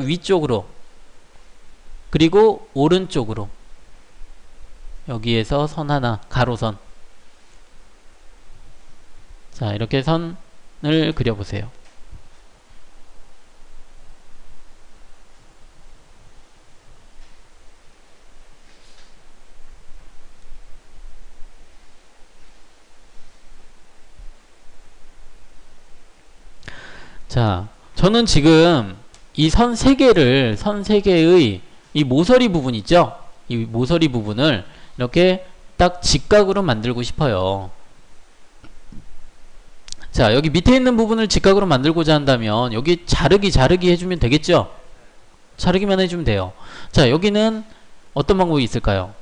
위쪽으로, 그리고 오른쪽으로, 여기에서 선 하나, 가로선. 자, 이렇게 선을 그려보세요. 자, 저는 지금 이 선 3개의 이 모서리 부분 있죠? 이 모서리 부분을 이렇게 딱 직각으로 만들고 싶어요. 자, 여기 밑에 있는 부분을 직각으로 만들고자 한다면 여기 자르기 해주면 되겠죠? 자르기만 해주면 돼요. 자, 여기는 어떤 방법이 있을까요?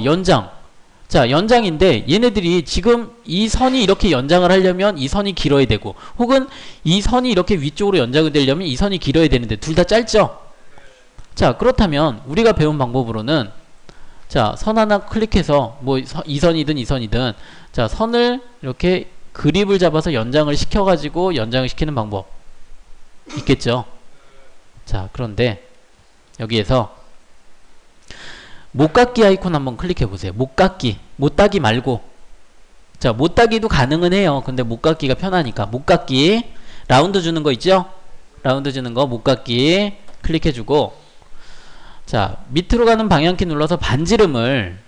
연장. 자, 연장인데 얘네들이 지금 이 선이 이렇게 연장을 하려면 이 선이 길어야 되고, 혹은 이 선이 이렇게 위쪽으로 연장이 되려면 이 선이 길어야 되는데 둘 다 짧죠? 자, 그렇다면 우리가 배운 방법으로는, 자, 선 하나 클릭해서 이 선이든 자, 선을 이렇게 그립을 잡아서 연장을 시켜가지고 연장을 시키는 방법. 있겠죠. 자, 그런데 여기에서 못깎기 아이콘 한번 클릭해 보세요. 못깎기, 못따기 말고. 자, 못따기도 가능은 해요. 근데 못깎기가 편하니까 못깎기 라운드 주는 거 있죠? 라운드 주는 거 못깎기 클릭해 주고, 자, 밑으로 가는 방향키 눌러서 반지름을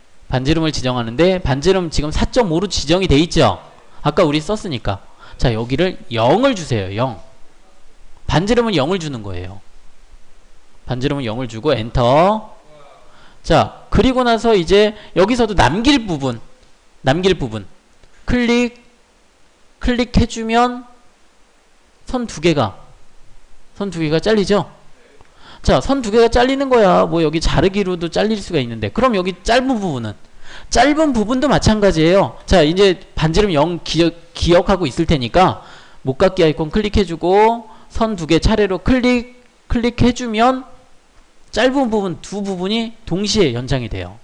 지정하는데, 반지름 지금 4.5로 지정이 돼 있죠? 아까 우리 썼으니까. 자, 여기를 0을 주세요. 0. 반지름은 0을 주는 거예요. 반지름은 0을 주고 엔터. 자, 그리고 나서 이제 여기서도 남길 부분 클릭해주면 선 두 개가 잘리죠? 자, 선 두 개가 잘리는 거야. 뭐 여기 자르기로도 잘릴 수가 있는데, 그럼 여기 짧은 부분도 마찬가지예요. 자, 이제 반지름 0 기억하고 있을 테니까 못깎기 아이콘 클릭해주고 선 두 개 차례로 클릭해주면 짧은 부분 두 부분이 동시에 연장이 돼요.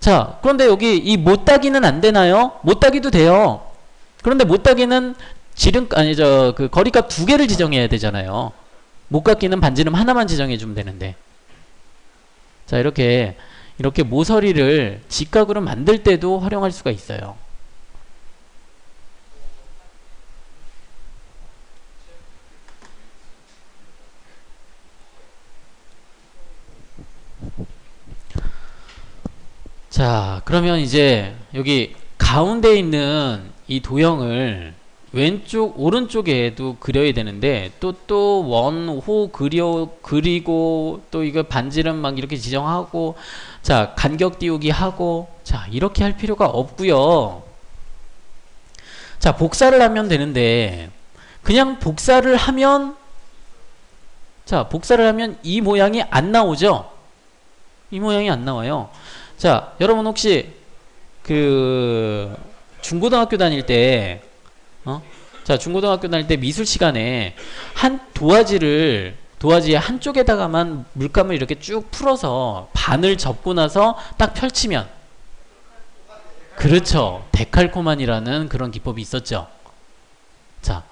자, 그런데 여기 이 못따기는 안 되나요? 못따기도 돼요. 그런데 못따기는 그 거리값 두 개를 지정해야 되잖아요. 못깎기는 반지름 하나만 지정해 주면 되는데. 자, 이렇게 모서리를 직각으로 만들 때도 활용할 수가 있어요. 자, 그러면 이제 여기 가운데 있는 이 도형을 왼쪽 오른쪽에도 그려야 되는데, 또 원호 그리고 또 이거 반지름 막 이렇게 지정하고, 자, 간격 띄우기 하고, 자, 이렇게 할 필요가 없고요. 자, 복사를 하면 되는데, 그냥 복사를 하면 이 모양이 안 나오죠? 이 모양이 안 나와요. 자, 여러분 혹시 중고등학교 다닐 때 중고등학교 다닐 때 미술 시간에 한 도화지의 한쪽에다가만 물감을 이렇게 쭉 풀어서 반을 접고 나서 딱 펼치면, 그렇죠, 데칼코만이라는 그런 기법이 있었죠. 자,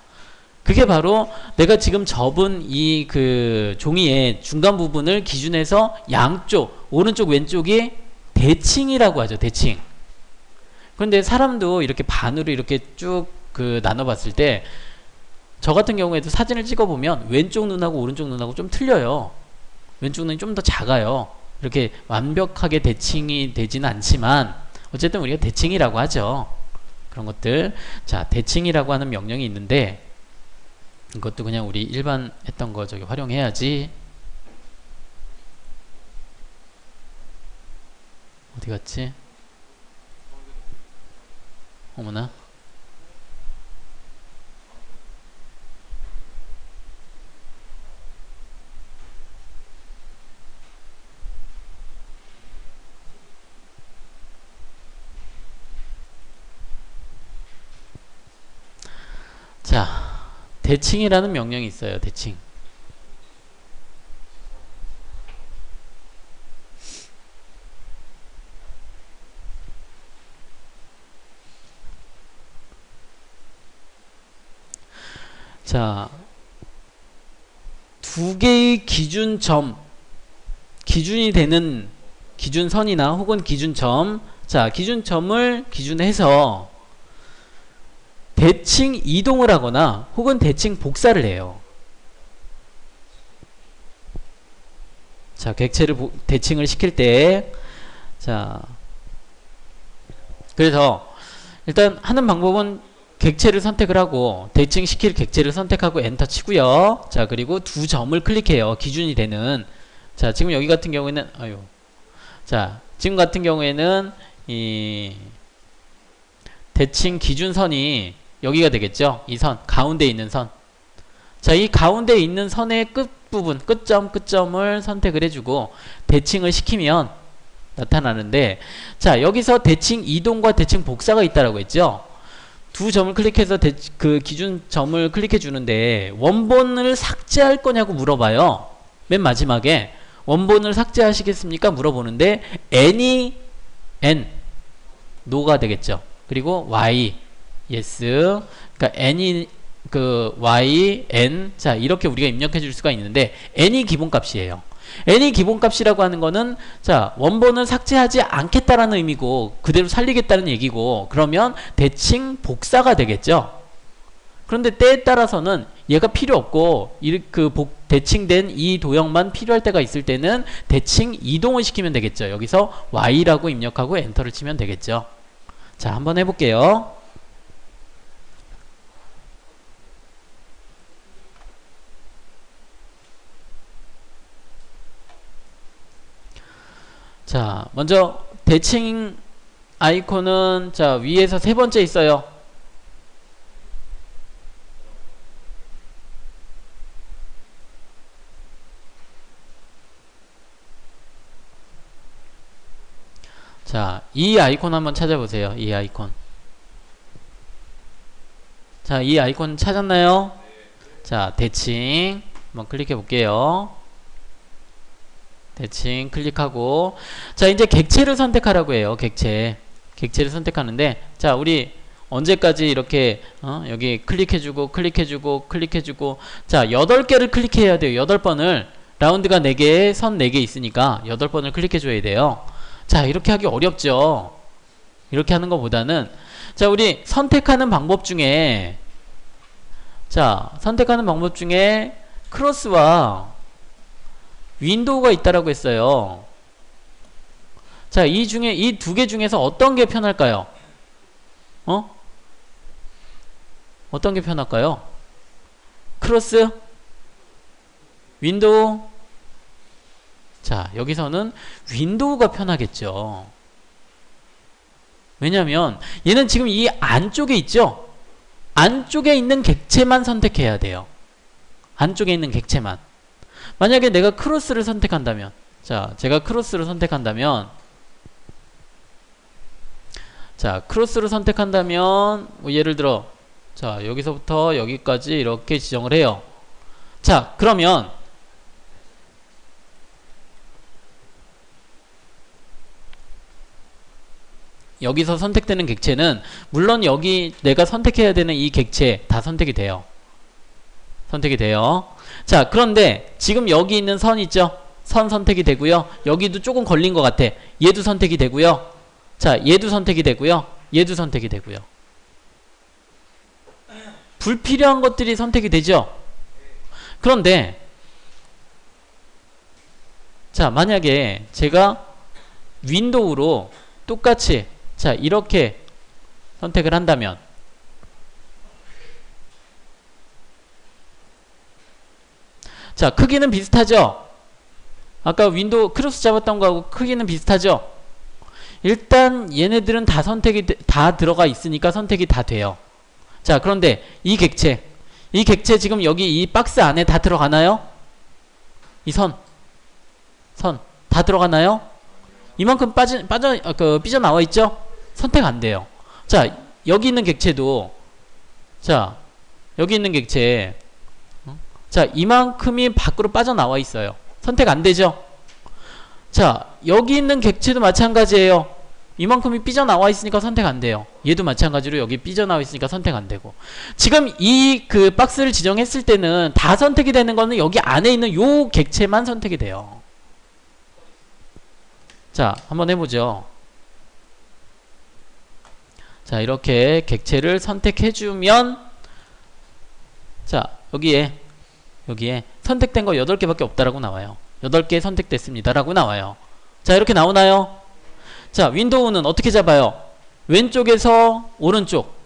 그게 바로 내가 지금 접은 이 종이의 중간 부분을 기준해서 양쪽, 오른쪽 왼쪽이 대칭이라고 하죠. 대칭. 그런데 사람도 이렇게 반으로 이렇게 쭉 나눠봤을 때, 저 같은 경우에도 사진을 찍어보면 왼쪽 눈하고 오른쪽 눈하고 좀 틀려요. 왼쪽 눈이 좀 더 작아요. 이렇게 완벽하게 대칭이 되지는 않지만 어쨌든 우리가 대칭이라고 하죠. 그런 것들. 자, 대칭이라고 하는 명령이 있는데, 이것도 그냥 우리 일반 했던 거 저기 활용해야지. 어디 갔지? 어머나. 자, 대칭이라는 명령이 있어요. 대칭. 자, 두 개의 기준이 되는 기준선이나 혹은 기준점, 자, 기준점을 기준해서 대칭 이동을 하거나 혹은 대칭 복사를 해요. 자, 객체를 대칭을 시킬 때, 자, 그래서 일단 하는 방법은 객체를 선택을 하고 대칭시킬 객체를 선택하고 엔터 치고요. 자, 그리고 두 점을 클릭해요. 기준이 되는. 자, 지금 여기 같은 경우에는 자, 지금 같은 경우에는 이 대칭 기준선이 여기가 되겠죠. 이 선, 가운데 있는 선. 자, 이 가운데 있는 선의 끝부분, 끝점을 선택을 해주고 대칭을 시키면 나타나는데, 자, 여기서 대칭 이동과 대칭 복사가 있다라고 했죠. 두 점을 클릭해서 그 기준점을 클릭해 주는데 원본을 삭제할 거냐고 물어봐요. 맨 마지막에 원본을 삭제하시겠습니까? 물어보는데 n이 n no가 되겠죠. 그리고 y yes. 그러니까 n이 그 y, n, 자 이렇게 우리가 입력해 줄 수가 있는데 n이 기본값이에요. n이 기본값이라고 하는 거는 자 원본을 삭제하지 않겠다라는 의미고 그대로 살리겠다는 얘기고 그러면 대칭 복사가 되겠죠. 그런데 때에 따라서는 얘가 필요 없고 대칭된 이 도형만 필요할 때가 있을 때는 대칭 이동을 시키면 되겠죠. 여기서 y라고 입력하고 엔터를 치면 되겠죠. 자 한번 해볼게요. 자 먼저 대칭 아이콘은 자 위에서 세 번째 있어요. 자, 이 아이콘 한번 찾아보세요. 이 아이콘. 자, 이 아이콘 찾았나요? 자, 대칭 한번 클릭해 볼게요. 대칭 클릭하고 자, 이제 객체를 선택하라고 해요. 객체를 선택하는데 자, 우리 언제까지 이렇게 여기 클릭해주고 클릭해주고 클릭해주고 자, 8개를 클릭해야 돼요. 8번을 라운드가 4개, 선 4개 있으니까 8번을 클릭해줘야 돼요. 자 이렇게 하기 어렵죠. 이렇게 하는 것보다는 자 우리 선택하는 방법 중에 크로스와 윈도우가 있다라고 했어요. 자 이 중에 이 두 개 중에서 어떤 게 편할까요? 어떤 게 편할까요? 크로스? 윈도우? 자 여기서는 윈도우가 편하겠죠. 왜냐면 얘는 지금 이 안쪽에 있죠. 안쪽에 있는 객체만 선택해야 돼요. 안쪽에 있는 객체만. 만약에 내가 크로스를 선택한다면 자 제가 크로스를 선택한다면 뭐 예를 들어 자 여기서부터 여기까지 이렇게 지정을 해요. 자 그러면 여기서 선택되는 객체는 물론 여기 내가 선택해야 되는 이 객체 다 선택이 돼요. 자 그런데 지금 여기 있는 선 있죠? 선 선택이 되고요. 여기도 조금 걸린 것 같아. 얘도 선택이 되고요. 자 얘도 선택이 되고요. 얘도 선택이 되고요. 불필요한 것들이 선택이 되죠? 그런데 자 만약에 제가 윈도우로 똑같이 자 이렇게 선택을 한다면 자 크기는 비슷하죠? 아까 윈도우 크로스 잡았던 거하고 크기는 비슷하죠? 일단 얘네들은 다 선택이 다 들어가 있으니까 선택이 다 돼요. 자 그런데 이 객체 지금 여기 이 박스 안에 다 들어가나요? 이 선 다 들어가나요? 이만큼 삐져나와 있죠? 선택 안 돼요. 자, 여기 있는 객체도, 자, 여기 있는 객체, 자, 이만큼이 밖으로 빠져나와 있어요. 선택 안 되죠? 자, 여기 있는 객체도 마찬가지예요. 이만큼이 삐져나와 있으니까 선택 안 돼요. 얘도 마찬가지로 여기 삐져나와 있으니까 선택 안 되고. 지금 이 그 박스를 지정했을 때는 다 선택이 되는 거는 여기 안에 있는 요 객체만 선택이 돼요. 자, 한번 해보죠. 자, 이렇게 객체를 선택해주면, 자, 여기에 선택된 거 8개밖에 없다라고 나와요. 8개 선택됐습니다. 라고 나와요. 자, 이렇게 나오나요? 자, 윈도우는 어떻게 잡아요? 왼쪽에서 오른쪽.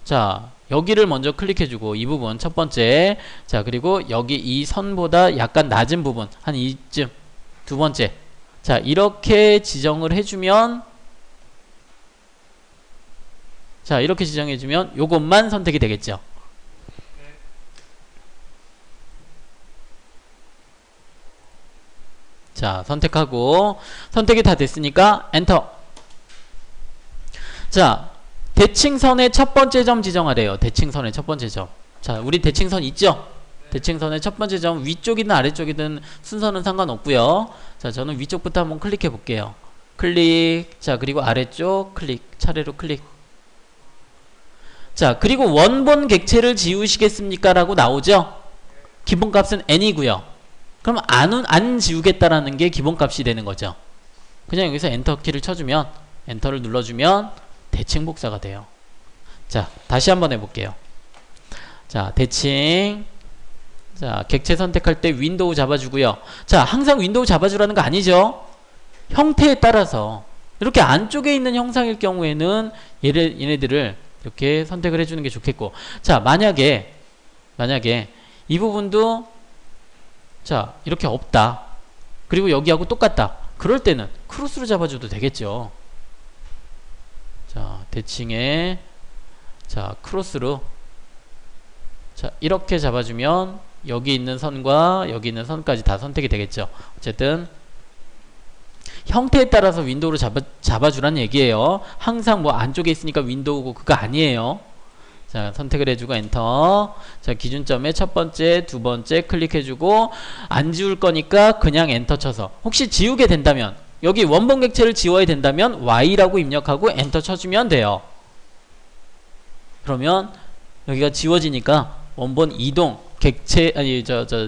자, 여기를 먼저 클릭해주고, 이 부분 첫 번째. 자, 그리고 여기 이 선보다 약간 낮은 부분, 한 이쯤 두 번째. 자, 이렇게 지정을 해주면, 자, 이렇게 지정해주면 요것만 선택이 되겠죠. 자, 선택하고, 선택이 다 됐으니까 엔터. 자, 대칭선의 첫 번째 점 지정하래요. 대칭선의 첫 번째 점. 자, 우리 대칭선 있죠? 대칭선의 첫 번째 점 위쪽이든 아래쪽이든 순서는 상관없고요. 자, 저는 위쪽부터 한번 클릭해 볼게요. 클릭. 자, 그리고 아래쪽 클릭. 차례로 클릭. 자, 그리고 원본 객체를 지우시겠습니까? 라고 나오죠? 기본값은 n이고요. 그럼 안 지우겠다라는 게 기본값이 되는 거죠. 그냥 여기서 엔터키를 쳐주면, 엔터를 눌러주면 대칭 복사가 돼요. 자, 다시 한번 해볼게요. 자, 대칭. 자, 객체 선택할 때 윈도우 잡아주고요. 자, 항상 윈도우 잡아주라는 거 아니죠? 형태에 따라서 이렇게 안쪽에 있는 형상일 경우에는 얘네들을 이렇게 선택을 해주는 게 좋겠고, 자, 만약에 이 부분도 자, 이렇게 없다. 그리고 여기하고 똑같다. 그럴 때는 크로스로 잡아줘도 되겠죠. 자, 대칭에 자, 크로스로 자, 이렇게 잡아주면 여기 있는 선과 여기 있는 선까지 다 선택이 되겠죠. 어쨌든 형태에 따라서 윈도우로 잡아주라는 얘기예요. 항상 뭐 안쪽에 있으니까 윈도우고 그거 아니에요. 자, 선택을 해주고 엔터. 자, 기준점에 첫 번째, 두 번째 클릭해주고, 안 지울 거니까 그냥 엔터 쳐서, 혹시 지우게 된다면, 여기 원본 객체를 지워야 된다면 Y라고 입력하고 엔터 쳐주면 돼요. 그러면 여기가 지워지니까 원본 이동, 객체, 아니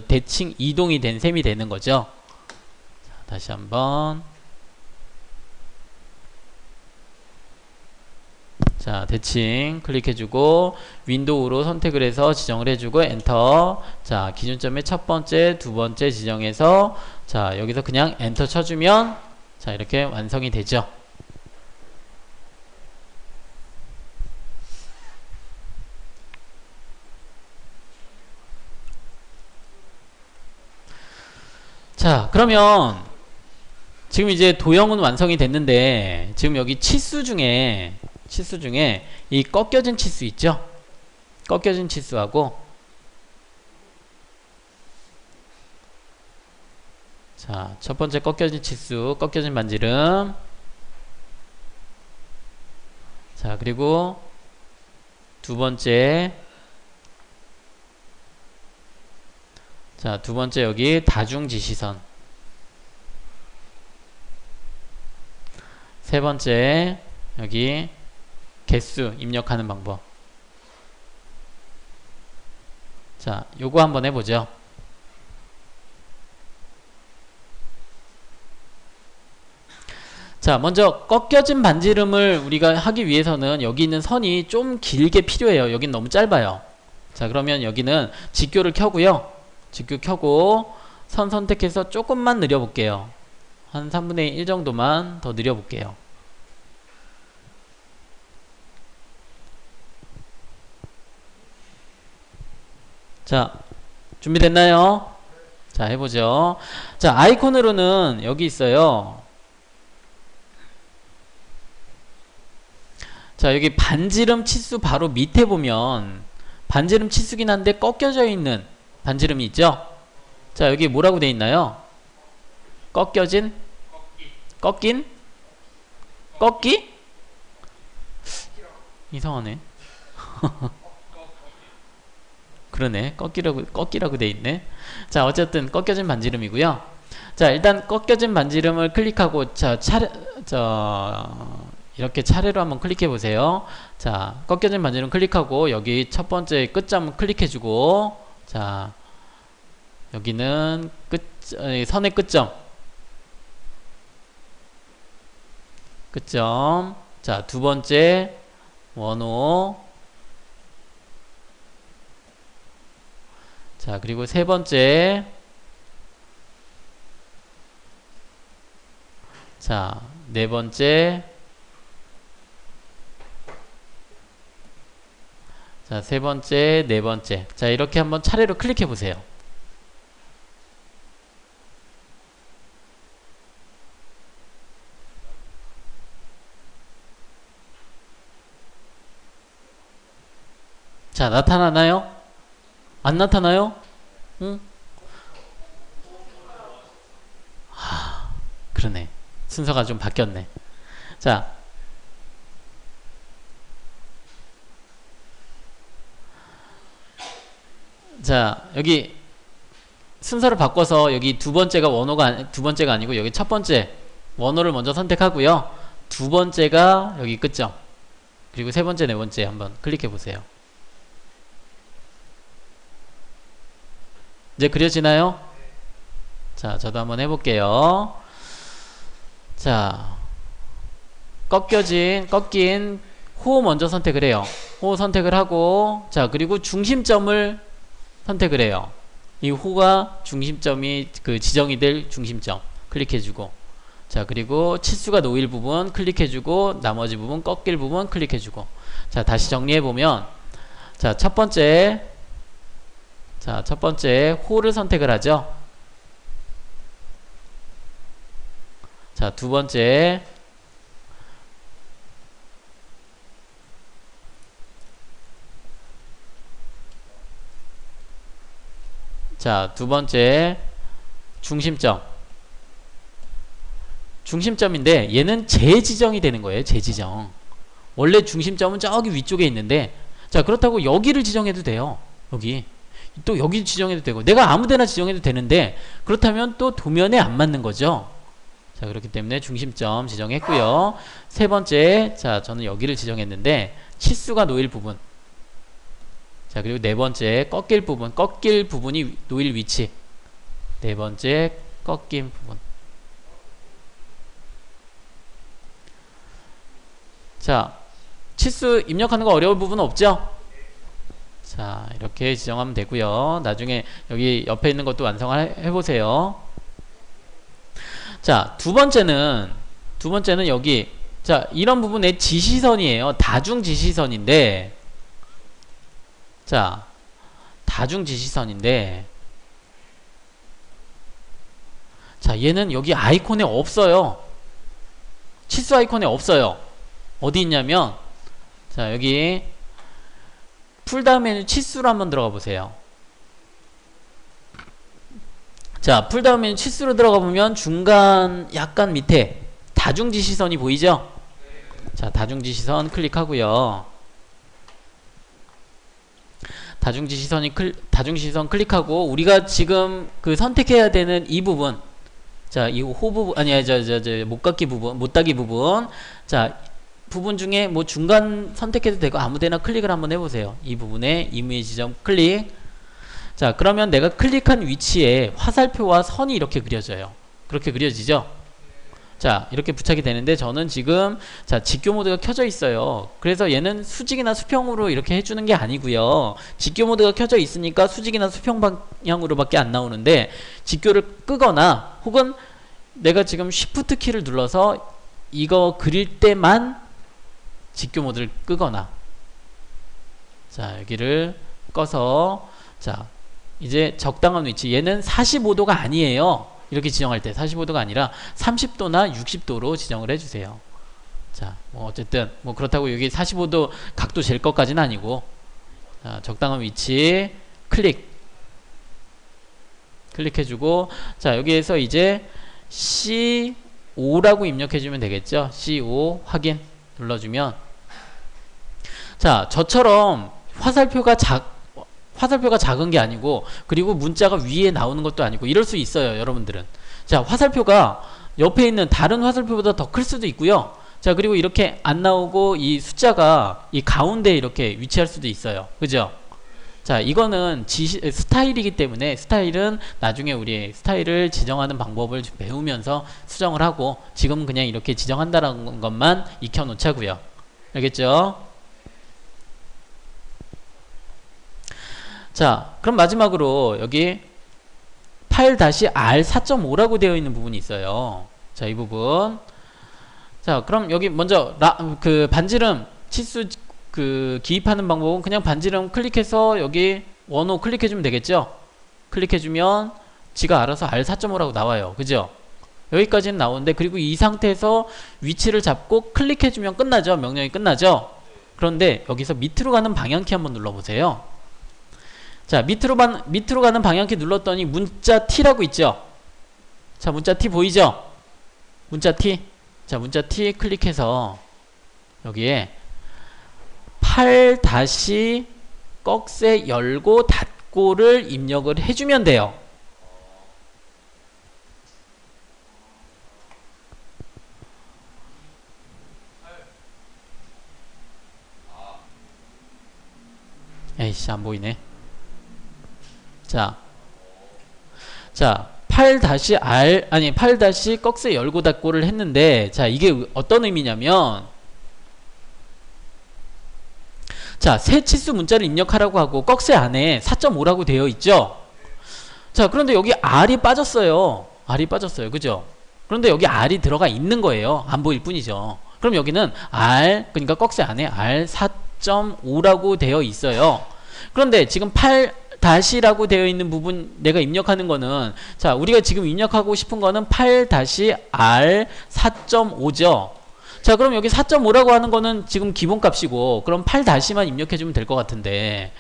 대칭 이동이 된 셈이 되는 거죠. 자, 다시 한번. 자, 대칭 클릭해주고 윈도우로 선택을 해서 지정을 해주고 엔터. 자, 기준점의 첫 번째, 두 번째 지정해서 자, 여기서 그냥 엔터 쳐주면 자, 이렇게 완성이 되죠. 자, 그러면 지금 이제 도형은 완성이 됐는데 지금 여기 치수 중에 이 꺾여진 치수 있죠? 꺾여진 치수하고 자, 첫 번째 꺾여진 치수, 꺾여진 반지름. 자, 그리고 두 번째 자, 두 번째 여기 다중지시선. 세 번째 여기 개수 입력하는 방법. 자, 요거 한번 해보죠. 자, 먼저 꺾여진 반지름을 우리가 하기 위해서는 여기 있는 선이 좀 길게 필요해요. 여긴 너무 짧아요. 자, 그러면 여기는 직교를 켜고요. 직교 켜고 선 선택해서 조금만 느려볼게요. 한 3분의 1 정도만 더 느려볼게요. 자, 준비됐나요? 자, 해보죠. 자, 아이콘으로는 여기 있어요. 자, 여기 반지름 치수 바로 밑에 보면 반지름 치수긴 한데 꺾여져 있는 반지름이 있죠? 자, 여기 뭐라고 돼 있나요? 꺾여진? 꺾인? 꺾기? 이상하네. 그러네. 꺾기라고 돼 있네. 자, 어쨌든 꺾여진 반지름이고요. 자, 일단 꺾여진 반지름을 클릭하고 자, 이렇게 차례로 한번 클릭해 보세요. 자, 꺾여진 반지름 클릭하고 여기 첫 번째 끝점 클릭해주고 자, 여기는 선의 끝점. 자, 두 번째 원호. 자, 그리고 세 번째 자, 네 번째 자, 세 번째, 네 번째. 자, 이렇게 한번 차례로 클릭해 보세요. 자, 나타나나요? 안 나타나요? 응? 그러네. 순서가 좀 바뀌었네. 자, 여기 순서를 바꿔서 여기 두 번째가 두 번째가 아니고 여기 첫 번째 원호를 먼저 선택하고요. 두 번째가 여기 끝점. 그리고 세 번째, 네 번째 한번 클릭해 보세요. 이제 그려지나요? 자, 저도 한번 해볼게요. 자, 꺾인 호 먼저 선택을 해요. 호 선택을 하고, 자, 그리고 중심점을 선택을 해요. 이 호가 중심점이 그 지정이 될 중심점 클릭해주고, 자, 그리고 치수가 놓일 부분 클릭해주고, 나머지 부분 꺾일 부분 클릭해주고. 자, 다시 정리해보면, 자, 첫 번째 호를 선택을 하죠. 자, 두 번째 중심점인데 얘는 재지정이 되는 거예요. 재지정. 원래 중심점은 저기 위쪽에 있는데, 자, 그렇다고 여기를 지정해도 돼요. 여기 지정해도 되고, 내가 아무데나 지정해도 되는데, 그렇다면 또 도면에 안 맞는 거죠. 자, 그렇기 때문에 중심점 지정했고요. 세 번째, 자, 저는 여기를 지정했는데 치수가 놓일 부분. 자, 그리고 네 번째 꺾일 부분이 놓일 위치. 네 번째 꺾인 부분. 자, 치수 입력하는 거 어려울 부분 없죠? 자, 이렇게 지정하면 되고요. 나중에 여기 옆에 있는 것도 완성을 해보세요. 자, 두 번째는 여기, 자, 이런 부분의 지시선이에요. 다중 지시선인데, 자, 자, 얘는 여기 아이콘에 없어요. 치수 아이콘에 없어요. 어디 있냐면, 자, 여기 풀다운 메뉴 치수로 한번 들어가 보세요. 자, 풀다운 메뉴 치수로 들어가 보면 중간 약간 밑에 다중지시선이 보이죠? 자, 다중지시선 클릭하고요. 다중지시선 클릭하고, 우리가 지금 그 선택해야 되는 이 부분, 자, 이 호 부분, 아니, 못닫기 부분, 자, 부분 중에 뭐 중간 선택해도 되고 아무데나 클릭을 한번 해보세요. 이 부분에 이미지 지점 클릭. 자, 그러면 내가 클릭한 위치에 화살표와 선이 이렇게 그려져요. 그렇게 그려지죠? 자, 이렇게 부착이 되는데, 저는 지금, 자, 직교 모드가 켜져 있어요. 그래서 얘는 수직이나 수평으로 이렇게 해주는 게 아니고요. 직교 모드가 켜져 있으니까 수직이나 수평 방향으로 밖에 안 나오는데, 직교를 끄거나 혹은 내가 지금 쉬프트 키를 눌러서 이거 그릴 때만 직교 모드를 끄거나, 자, 여기를 꺼서, 자, 이제 적당한 위치, 얘는 45도가 아니에요. 이렇게 지정할 때 45도가 아니라 30도나 60도로 지정을 해주세요. 자, 뭐 어쨌든 뭐 그렇다고 여기 45도 각도 잴 것까지는 아니고, 자, 적당한 위치 클릭해주고, 자, 여기에서 이제 C5라고 입력해주면 되겠죠. C5 확인 눌러주면, 자, 저처럼 화살표가 작은 게 아니고, 그리고 문자가 위에 나오는 것도 아니고 이럴 수 있어요, 여러분들은. 자, 화살표가 옆에 있는 다른 화살표보다 더 클 수도 있고요. 자, 그리고 이렇게 안 나오고 이 숫자가 이 가운데에 이렇게 위치할 수도 있어요. 그죠? 자, 이거는 스타일이기 때문에, 스타일은 나중에 우리 스타일을 지정하는 방법을 배우면서 수정을 하고, 지금은 그냥 이렇게 지정한다는 것만 익혀 놓자고요. 알겠죠? 자, 그럼 마지막으로 여기 8-R4.5라고 되어 있는 부분이 있어요. 자, 이 부분. 자, 그럼 여기 먼저 그 반지름 치수 그 기입하는 방법은 그냥 반지름 클릭해서 여기 원호 클릭해주면 되겠죠? 클릭해주면 지가 알아서 R4.5라고 나와요. 그죠? 여기까지는 나오는데, 그리고 이 상태에서 위치를 잡고 클릭해주면 끝나죠? 명령이 끝나죠? 그런데 여기서 밑으로 가는 방향키 한번 눌러보세요. 자, 밑으로 가는 방향키 눌렀더니 문자 T라고 있죠? 자, 문자 T 보이죠? 문자 T. 자, 문자 T 클릭해서 여기에 8 꺽쇠 열고 닫고를 입력을 해주면 돼요. 에이씨 안 보이네. 자, 8-R 아니 8 꺽쇠 열고 닫고를 했는데, 자 이게 어떤 의미냐면, 자 새 치수 문자를 입력하라고 하고 꺽쇠 안에 4.5라고 되어 있죠. 자 그런데 여기 R이 빠졌어요. R이 빠졌어요. 그죠? 그런데 여기 R이 들어가 있는 거예요. 안 보일 뿐이죠. 그럼 여기는 R, 그러니까 꺽쇠 안에 R 4.5라고 되어 있어요. 그런데 지금 8 다시라고 되어 있는 부분 내가 입력하는 거는, 자 우리가 지금 입력하고 싶은 거는 8-R 4.5죠. 자 그럼 여기 4.5라고 하는 거는 지금 기본값이고, 그럼 8-만 입력해주면 될 것 같은데,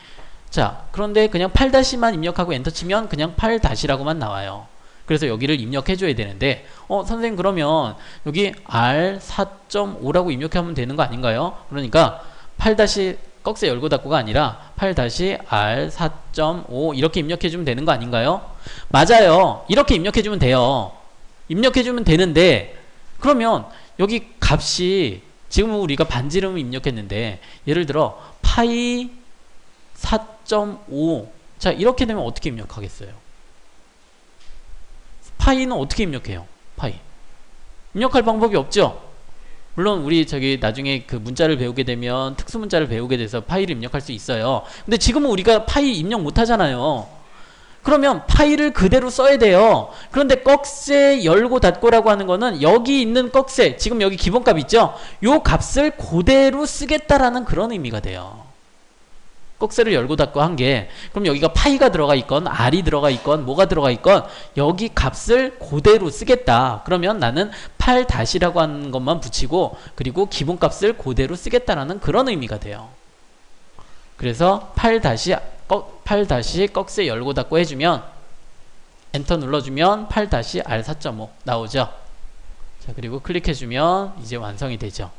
자 그런데 그냥 8-만 입력하고 엔터 치면 그냥 8-라고만 나와요. 그래서 여기를 입력해줘야 되는데, 선생님 그러면 여기 R 4.5라고 입력하면 되는 거 아닌가요? 그러니까 8- 꺽쇠 열고 닫고가 아니라 8-R 4.5 이렇게 입력해주면 되는 거 아닌가요? 맞아요. 이렇게 입력해주면 돼요. 입력해주면 되는데, 그러면 여기 값이 지금 우리가 반지름을 입력했는데, 예를 들어 파이 4.5, 자 이렇게 되면 어떻게 입력하겠어요? 파이는 어떻게 입력해요? 파이 입력할 방법이 없죠. 물론 우리 저기 나중에 그 문자를 배우게 되면 특수 문자를 배우게 돼서 파이를 입력할 수 있어요. 근데 지금은 우리가 파이 입력 못 하잖아요. 그러면 파이를 그대로 써야 돼요. 그런데 꺽쇠 열고 닫고라고 하는 거는 여기 있는 꺽쇠, 지금 여기 기본값 있죠? 요 값을 그대로 쓰겠다라는 그런 의미가 돼요. 꺽쇠를 열고 닫고 한 게, 그럼 여기가 파이가 들어가 있건 R이 들어가 있건 뭐가 들어가 있건 여기 값을 그대로 쓰겠다. 그러면 나는 8-라고 하는 것만 붙이고, 그리고 기본값을 그대로 쓰겠다라는 그런 의미가 돼요. 그래서 8- 꺽쇠 열고 닫고 해주면, 엔터 눌러주면 8-R 4.5 나오죠. 자 그리고 클릭해주면 이제 완성이 되죠.